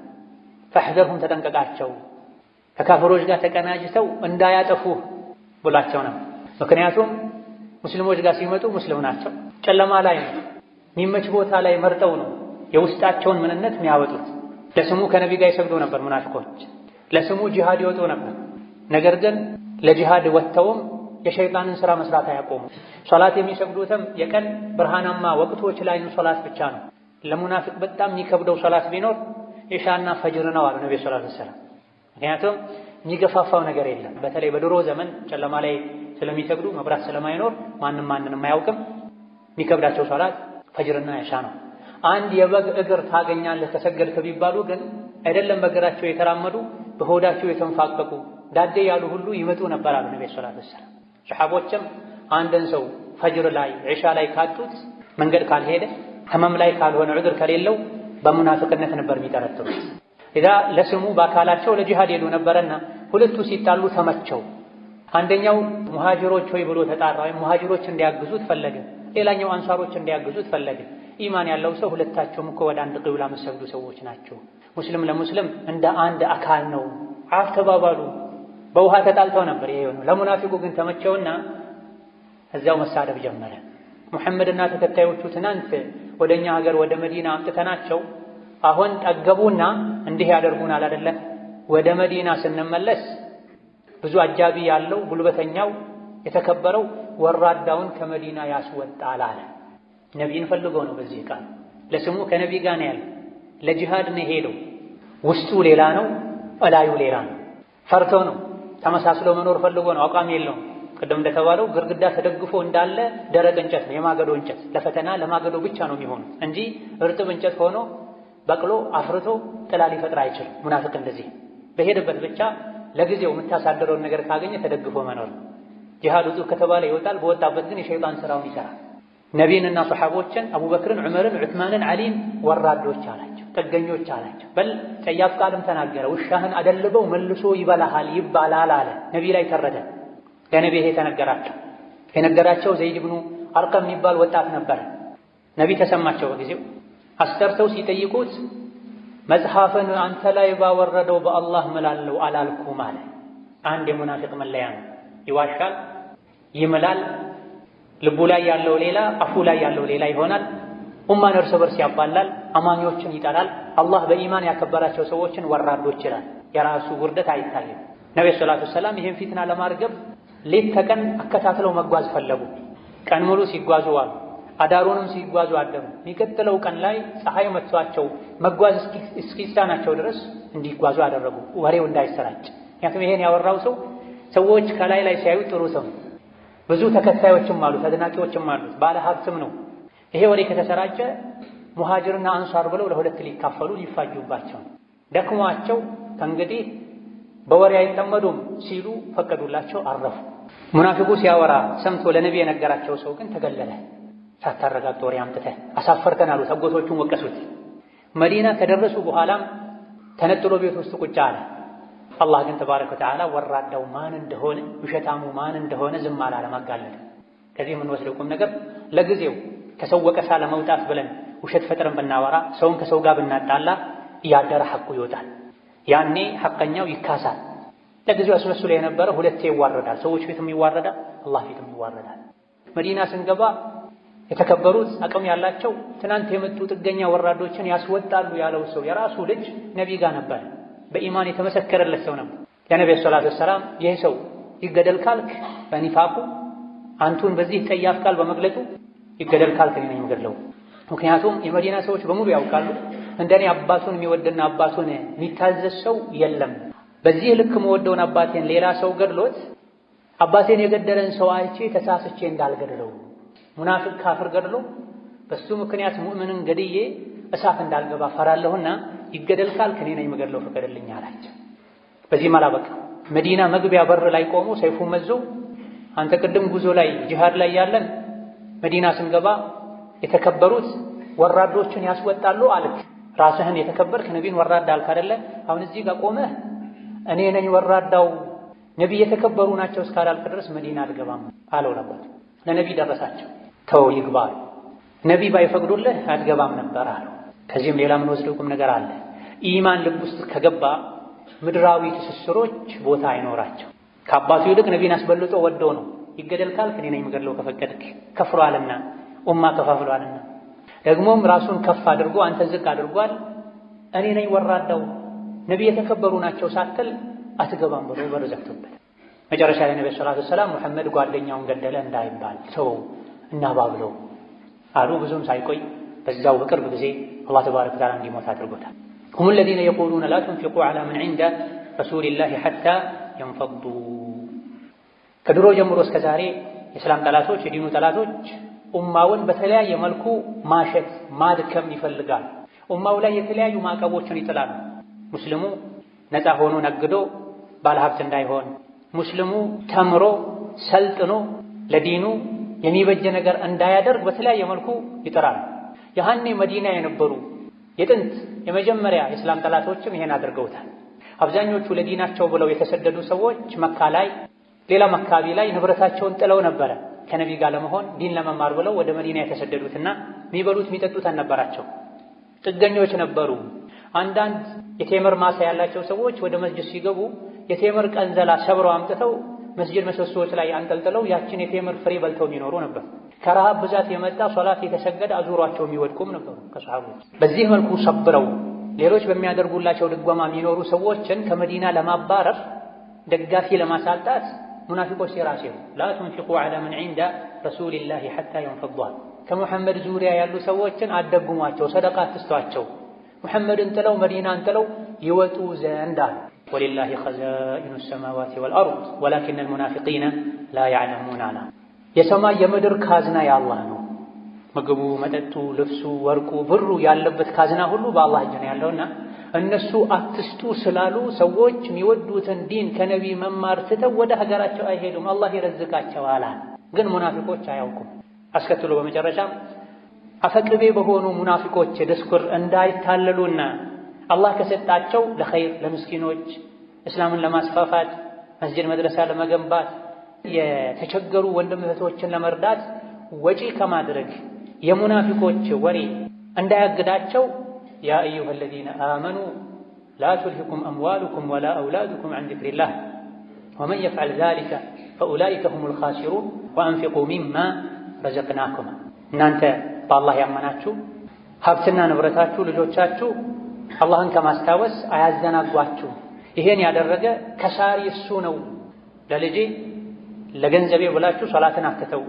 ፈሕዘርሁም ተጠንቀቃቸው፣ ከካፍሮች ጋር ተቀናጅተው እንዳያጠፉህ ብሏቸው ነው። ምክንያቱም ሙስሊሞች ጋር ሲመጡ ሙስሊም ናቸው፣ ጨለማ ላይ ነው፣ የሚመች ቦታ ላይ መርጠው ነው የውስጣቸውን ምንነት የሚያወጡት። ለስሙ ከነቢ ጋር ይሰግዱ ነበር ሙናፊቆች፣ ለስሙ ጂሃድ ይወጡ ነበር። ነገር ግን ለጂሃድ ወጥተውም የሸይጣንን ሥራ መስራት አያቆሙ። ሶላት የሚሰግዱትም የቀን ብርሃናማ ወቅቶች ላይ ሶላት ብቻ ነው። ለሙናፊቅ በጣም የሚከብደው ሶላት ቢኖር ኢሻና ፈጅር ነው አሉ ነብዩ ሰለላሁ ዐለይሂ ወሰለም። ምክንያቱም የሚገፋፋው ነገር የለም። በተለይ በድሮ ዘመን ጨለማ ላይ ስለሚሰግዱ መብራት ስለማይኖር ማንንም አያውቅም። የሚከብዳቸው ሶላት ፈጅርና ኢሻ ነው። አንድ የበግ እግር ታገኛለህ ከሰገድክ ቢባሉ ግን አይደለም በእግራቸው የተራመዱ በሆዳቸው የተንፋቀቁ ዳዴ ያሉ ሁሉ ይመጡ ነበር አሉ ነብዩ ሰለላሁ ዐለይሂ ወሰለም። ሰሐቦችም አንድን ሰው ፈጅር ላይ ኢሻ ላይ ካጡት መንገድ ካልሄደ ህመም ላይ ካልሆነ ዑድር ከሌለው በሙናፊቅነት ነበር የሚጠረጥሩት። ኢዛ ለስሙ በአካላቸው ለጂሃድ ሄዱ ነበርና ሁለቱ ሲጣሉ ተመቸው። አንደኛው ሙሃጅሮች ሆይ ብሎ ተጣራ፣ ወይም ሙሃጅሮች እንዲያግዙት ፈለገ። ሌላኛው አንሳሮች እንዲያግዙት ፈለገ። ኢማን ያለው ሰው ሁለታቸውም እኮ ወደ አንድ ቂብላ የሚሰግዱ ሰዎች ናቸው። ሙስሊም ለሙስሊም እንደ አንድ አካል ነው። አፍ ተባባሉ። በውሃ ተጣልተው ነበር። ይሄ ነው። ለሙናፊቁ ግን ተመቸውና እዚያው መሳደብ ጀመረ። ሙሐመድና ተከታዮቹ ትናንት ወደኛ ሀገር ወደ መዲና አምጥተናቸው አሁን ጠገቡና እንዲህ ያደርጉናል አይደለ? ወደ መዲና ስንመለስ ብዙ አጃቢ ያለው ጉልበተኛው የተከበረው ወራዳውን ከመዲና ያስወጣል አለ። ነቢይን ፈልጎ ነው። በዚህ ቃል ለስሙ ከነቢይ ጋር ነው ያለው። ለጂሃድ ነው ሄደው። ውስጡ ሌላ ነው፣ እላዩ ሌላ ነው። ፈርቶ ነው። ተመሳስሎ መኖር ፈልጎ ነው። አቋም የለውም። ቅድም እንደተባለው ግርግዳ ተደግፎ እንዳለ ደረቅ እንጨት ነው፣ የማገዶ እንጨት። ለፈተና ለማገዶ ብቻ ነው የሚሆኑት እንጂ እርጥብ እንጨት ሆኖ በቅሎ አፍርቶ ጥላ ሊፈጥር አይችልም። ሙናፊቅ እንደዚህ በሄደበት ብቻ ለጊዜው የምታሳድረውን ነገር ካገኘ ተደግፎ መኖር። ጂሃድ ውጡ ከተባለ ይወጣል። በወጣበት ግን የሸይጣን ስራውን ይሰራል። ነቢይንና ሰሐቦችን አቡበክርን፣ ዑመርን፣ ዑስማንን፣ ዓሊን ወራዶች አላቸው፣ ጥገኞች አላቸው። በል ጸያፍ ቃልም ተናገረ። ውሻህን አደልበው መልሶ ይበላሃል ይባላል አለ። ነቢይ ላይ ተረደ። ለነቢይ ይሄ ተነገራቸው። የነገራቸው ዘይድ ብኑ አርቀም የሚባል ወጣት ነበር። ነቢይ ተሰማቸው። በጊዜው አስጠርተው ሲጠይቁት መጽሐፍን አንተ ላይ ባወረደው በአላህ እምላለሁ አላልኩም አለ። አንድ የሙናፊቅ መለያ ነው። ይዋሻል፣ ይምላል። ልቡ ላይ ያለው ሌላ፣ አፉ ላይ ያለው ሌላ ይሆናል። ኡማን እርስ በርስ ያባላል፣ አማኞችን ይጠላል። አላህ በኢማን ያከበራቸው ሰዎችን ወራዶች ይላል። የራሱ ውርደት አይታይም። ነብዩ ሰለላሁ ዐለይሂ ወሰለም ይህን ፊትና ለማርገብ ሌት ተቀን አከታትለው መጓዝ ፈለጉ። ቀን ሙሉ ሲጓዙ ዋሉ፣ አዳሩንም ሲጓዙ አደሩ። የሚቀጥለው ቀን ላይ ፀሐይ መጥቷቸው መጓዝ እስኪሳናቸው ድረስ እንዲጓዙ አደረጉ፣ ወሬው እንዳይሰራጭ። ምክንያቱም ይሄን ያወራው ሰው ሰዎች ከላይ ላይ ሲያዩ ጥሩ ሰው፣ ብዙ ተከታዮችም አሉት፣ አድናቂዎችም አሉት፣ ባለ ሀብትም ነው። ይሄ ወሬ ከተሰራጨ ሙሃጅርና አንሷር ብለው ለሁለት ሊካፈሉ ሊፋጁባቸው ደክሟቸው ከእንግዲህ በወሬ አይጠመዱም ሲሉ ፈቀዱላቸው፣ አረፉ። ሙናፊቁ ሲያወራ ሰምቶ ለነቢ የነገራቸው ሰው ግን ተገለለ። ሳታረጋግጥ ወሬ አምጥተህ አሳፈርከን አሉት። አጎቶቹን ወቀሱት። መዲና ከደረሱ በኋላም ተነጥሎ ቤት ውስጥ ቁጭ አለ። አላህ ግን ተባረከ ወተዓላ ወራዳው ማን እንደሆነ ውሸታሙ ማን እንደሆነ ዝም አላለም፣ አጋለጠ። ከዚህ የምንወስደው ቁም ነገር ለጊዜው ከሰው ወቀሳ ለመውጣት ብለን ውሸት ፈጥረን ብናወራ፣ ሰውን ከሰው ጋር ብናጣላ እያደረ ሐቁ ይወጣል። ያኔ ሐቀኛው ይካሳል። ለጊዜው አስመስሎ የነበረ ሁለቴ ይዋረዳል። ሰዎች ፊትም ይዋረዳል፣ አላህ ፊትም ይዋረዳል። መዲና ስንገባ የተከበሩት አቅም ያላቸው ትናንት የመጡ ጥገኛ ወራዶችን ያስወጣሉ ያለው ሰው የራሱ ልጅ ነቢይ ጋር ነበር። በኢማን የተመሰከረለት ሰው ነበር። ለነብዩ ሰለላሁ ዐለይሂ ወሰለም ይህ ሰው ይገደል ካልክ በኒፋቁ አንቱን በዚህ ጠያፍ ቃል በመግለጡ ይገደል ካልክ እኔ ነኝ የምገድለው። ምክንያቱም የመዲና ሰዎች በሙሉ ያውቃሉ እንደኔ አባቱን የሚወድና አባቱን የሚታዘዝ ሰው የለም። በዚህ ልክ መወደውን አባቴን ሌላ ሰው ገድሎት አባቴን የገደለን ሰው አይቼ ተሳስቼ እንዳልገድለው፣ ሙናፊቅ ካፍር ገድሎ በሱ ምክንያት ሙእምንን ገድዬ እሳት እንዳልገባ ፈራለሁና ይገደል ካልክ እኔ ነኝ የምገድለው ፍቀድልኝ አላቸው። በዚህም አላበቃ። መዲና መግቢያ በር ላይ ቆሞ ሰይፉ መዞ አንተ ቅድም ጉዞ ላይ ጂሃድ ላይ ያለን መዲና ስንገባ የተከበሩት ወራዶችን ያስወጣሉ አልክ። ራስህን የተከበርክ ነቢይን ወራዳ አልክ አይደለ? አሁን እዚህ ጋር ቆመህ እኔ ነኝ ወራዳው ነቢይ የተከበሩ ናቸው እስካላልክ ድረስ መዲና አልገባም አለው ነበር። ለነቢይ ደረሳቸው። ተው ይግባ፣ ነቢይ ባይፈቅዱልህ አትገባም ነበር አለው። ከዚህም ሌላ ምን ወስደው ቁም ነገር አለ። ኢማን ልብ ውስጥ ከገባ ምድራዊ ትስስሮች ቦታ አይኖራቸው። ከአባቱ ይልቅ ነቢይን አስበልጦ ወዶ ነው። ይገደል ካልክ እኔ ነኝ የምገድለው ከፈቀድክ። ከፍሯልና ኡማ ከፋፍሏልና ደግሞም ራሱን ከፍ አድርጎ አንተን ዝቅ አድርጓል። እኔ ነኝ ወራዳው ነቢይ የተከበሩ ናቸው ሳትል አትገባም ብሎ በር ዘግቶበት መጨረሻ ላይ ነብዩ ሰለላሁ ዐለይሂ ወሰለም መሐመድ ጓደኛውን ገደለ እንዳይባል ሰው እናባብለው አሉ። ብዙም ሳይቆይ በዛው በቅርብ ጊዜ አላህ ተባረከ ወተዓላ እንዲሞት አድርጎታል። هم الذين يقولون لا تنفقوا على من عند رسول الله حتى ينفضوا። ከድሮ ጀምሮ እስከ ዛሬ የእስላም ጠላቶች የዲኑ ጠላቶች ኡማውን በተለያየ መልኩ ማሸት ማድከም ይፈልጋል። ኡማው ላይ የተለያዩ ማዕቀቦችን ይጥላሉ። ሙስሊሙ ነፃ ሆኖ ነግዶ ባለሀብት እንዳይሆን፣ ሙስሊሙ ተምሮ ሰልጥኖ ለዲኑ የሚበጀ ነገር እንዳያደርግ በተለያየ መልኩ ይጥራል። ያኔ መዲና የነበሩ የጥንት የመጀመሪያ የእስላም ጠላቶችም ይሄን አድርገውታል። አብዛኞቹ ለዲናቸው ብለው የተሰደዱ ሰዎች መካ ላይ ሌላ አካባቢ ላይ ንብረታቸውን ጥለው ነበረ ከነቢይ ጋር ለመሆን ዲን ለመማር ብለው ወደ መዲና የተሰደዱትና የሚበሉት የሚጠጡት አልነበራቸው። ጥገኞች ነበሩ። አንዳንድ የቴምር ማሳ ያላቸው ሰዎች ወደ መስጂድ ሲገቡ የቴምር ቀንዘላ ሰብረው አምጥተው መስጂድ ምሰሶዎች ላይ አንጠልጥለው ያችን የቴምር ፍሬ በልተው የሚኖሩ ነበር። ከረሃብ ብዛት የመጣ ሶላት የተሰገደ አዙሯቸው የሚወድቁም ነበሩ ከሰሃቦች። በዚህ መልኩ ሰብረው ሌሎች በሚያደርጉላቸው ድጓማ የሚኖሩ ሰዎችን ከመዲና ለማባረር ደጋፊ ለማሳጣት ሙናፊቆች ሲራሲው ላ ትንፊቁ ዐላ መን ዒንደ ረሱሊላሂ ሐታ የንፈዷ። ከሙሐመድ ዙሪያ ያሉ ሰዎችን አደጉሟቸው፣ ሰደቃ አትስጧቸው፣ ሙሐመድን ጥለው መዲናን ጥለው ይወጡ ዘንድ አሉ። ወሊላሂ ኸዛኢኑ ሰማዋቲ ወልአርድ ወላኪነል ሙናፊቂነ ላ ያዕለሙን አላ። የሰማይ የምድር ካዝና የአላህ ነው። ምግቡ፣ መጠጡ፣ ልብሱ፣ ወርቁ፣ ብሩ ያለበት ካዝና ሁሉ በአላህ እጅ ነው ያለውና እነሱ አትስጡ ስላሉ ሰዎች የሚወዱትን ዲን ከነቢ መማር ትተው ወደ ሀገራቸው አይሄዱም፣ አላህ ይረዝቃቸዋል። ግን ሙናፊቆች አያውቁም። አስከትሎ በመጨረሻም አፈቅቤ በሆኑ ሙናፊቆች ድስኩር እንዳይታለሉና አላህ ከሰጣቸው ለኸይር ለምስኪኖች እስላምን ለማስፋፋት መስጂድ መድረሳ ለመገንባት የተቸገሩ ወንድም እህቶችን ለመርዳት ወጪ ከማድረግ የሙናፊቆች ወሬ እንዳያግዳቸው ያ አዩሃ አለዚነ አመኑ ላ ቱልሂኩም አምዋሉኩም ወላ አውላዱኩም ዐን ዚክሪላህ ወመን የፍዐል ዛሊከ ፈኡላኢከ ሁሙል ኻሲሩን ወአንፊቁ ሚማ ረዘቅናኩም። እናንተ በአላህ ያመናችሁ ሀብትና ንብረታችሁ ልጆቻችሁ አላህን ከማስታወስ አያዘናጓችሁ። ይሄን ያደረገ ከሳሪ እሱ ነው። ለልጄ ለገንዘቤ ብላችሁ ሶላትን አትተው፣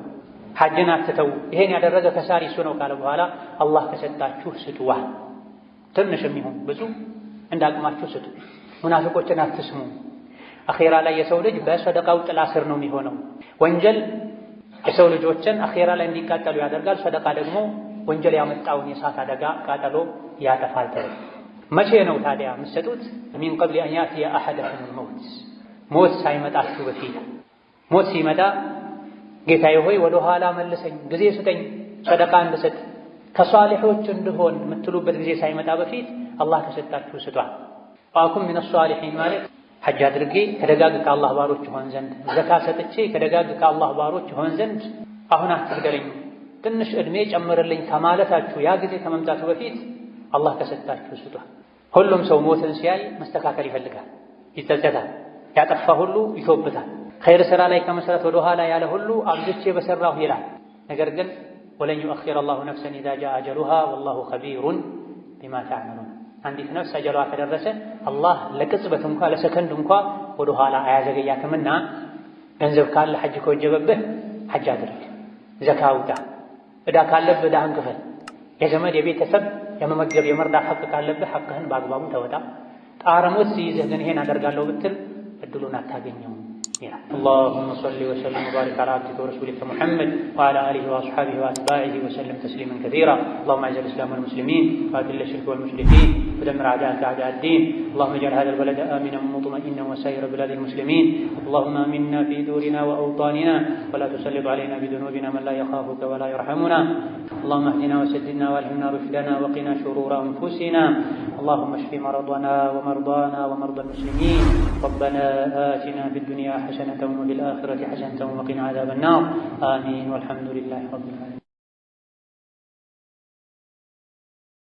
ሐጅን አትተው። ይሄን ያደረገ ከሳሪ እሱ ነው ካለ በኋላ አላህ ከሰጣችሁ ስጡዋ፣ ትንሽም ይሁን ብዙ እንዳቅማችሁ ስጡ። ሙናፊቆችን አትስሙ። አኼራ ላይ የሰው ልጅ በሰደቃው ጥላ ስር ነው የሚሆነው። ወንጀል የሰው ልጆችን አኼራ ላይ እንዲቃጠሉ ያደርጋል። ሰደቃ ደግሞ ወንጀል ያመጣውን የእሳት አደጋ ቃጠሎ ያጠፋል። መቼ ነው ታዲያ የምትሰጡት? ሚን ቀብሊ አን ያእቲየ አሐደኩሙል መውት፣ ሞት ሳይመጣችሁ በፊት። ሞት ሲመጣ ጌታዬ ሆይ ወደ ኋላ መልሰኝ፣ ጊዜ ስጠኝ፣ ሰደቃ እንድሰጥ ከሷሊሖች እንድሆን የምትሉበት ጊዜ ሳይመጣ በፊት አላህ ከሰጣችሁ ስጧል። ወአኩን ሚነ ሷሊሒን ማለት ሐጅ አድርጌ ከደጋግ ከአላህ ባሮች ይሆን ዘንድ፣ ዘካ ሰጥቼ ከደጋግ ከአላህ ባሮች ይሆን ዘንድ አሁን አትግደለኝ፣ ትንሽ ዕድሜ ጨምርልኝ ከማለታችሁ ያ ጊዜ ከመምጣቱ በፊት አላህ ከሰጣችሁ ስጧል። ሁሉም ሰው ሞትን ሲያይ መስተካከል ይፈልጋል፣ ይጸጸታል፣ ያጠፋ ሁሉ ይቶብታል። ኸይር ሥራ ላይ ከመስራት ወደ ኋላ ያለ ሁሉ አብዝቼ በሰራሁ ይላል። ነገር ግን ወለን ዩአኺረ አላሁ ነፍሰን ኢዛ ጃአ አጀሉሃ ወላሁ ኸቢሩን ቢማ ተዕመሉን። አንዲት ነፍስ አጀሏ ከደረሰ አላህ ለቅጽበት እንኳ ለሰከንድ እንኳ ወደ ኋላ አያዘገያትምና ገንዘብ ካለ ሐጅ ከወጀበብህ ሐጅ አድርግ፣ ዘካ አውጣ፣ ዕዳ ካለብህ ዕዳህን ክፈል፣ የዘመድ የቤተሰብ የመመገብ የመርዳት ሐቅ ካለብህ ሐቅህን በአግባቡ ተወጣ። ጣረ ሞት ሲይዝህ ግን ይሄን አደርጋለሁ ብትል እድሉን አታገኘውም ይላል። اللهم صل وسلم وبارك على عبدك ورسولك محمد وعلى آله وأصحابه وأتباعه وسلم تسليما كثيرا. اللهم أعز الإسلام والمسلمين وأذل الشرك والمشركين ودمر أعداءك أعداء الدين. اللهم اجعل هذا البلد آمنا مطمئنا وسائر بلاد المسلمين. اللهم آمنا في دورنا وأوطاننا ولا تسلط علينا بذنوبنا من لا يخافك ولا يرحمنا. اللهم اهدنا وسددنا والهمنا رشدنا وقنا شرور أنفسنا. اللهم اشف مرضنا ومرضانا ومرضى المسلمين. ربنا آتنا في الدنيا حسنة وفي الآخرة حسنة وقنا عذاب النار. آمين والحمد لله رب العالمين.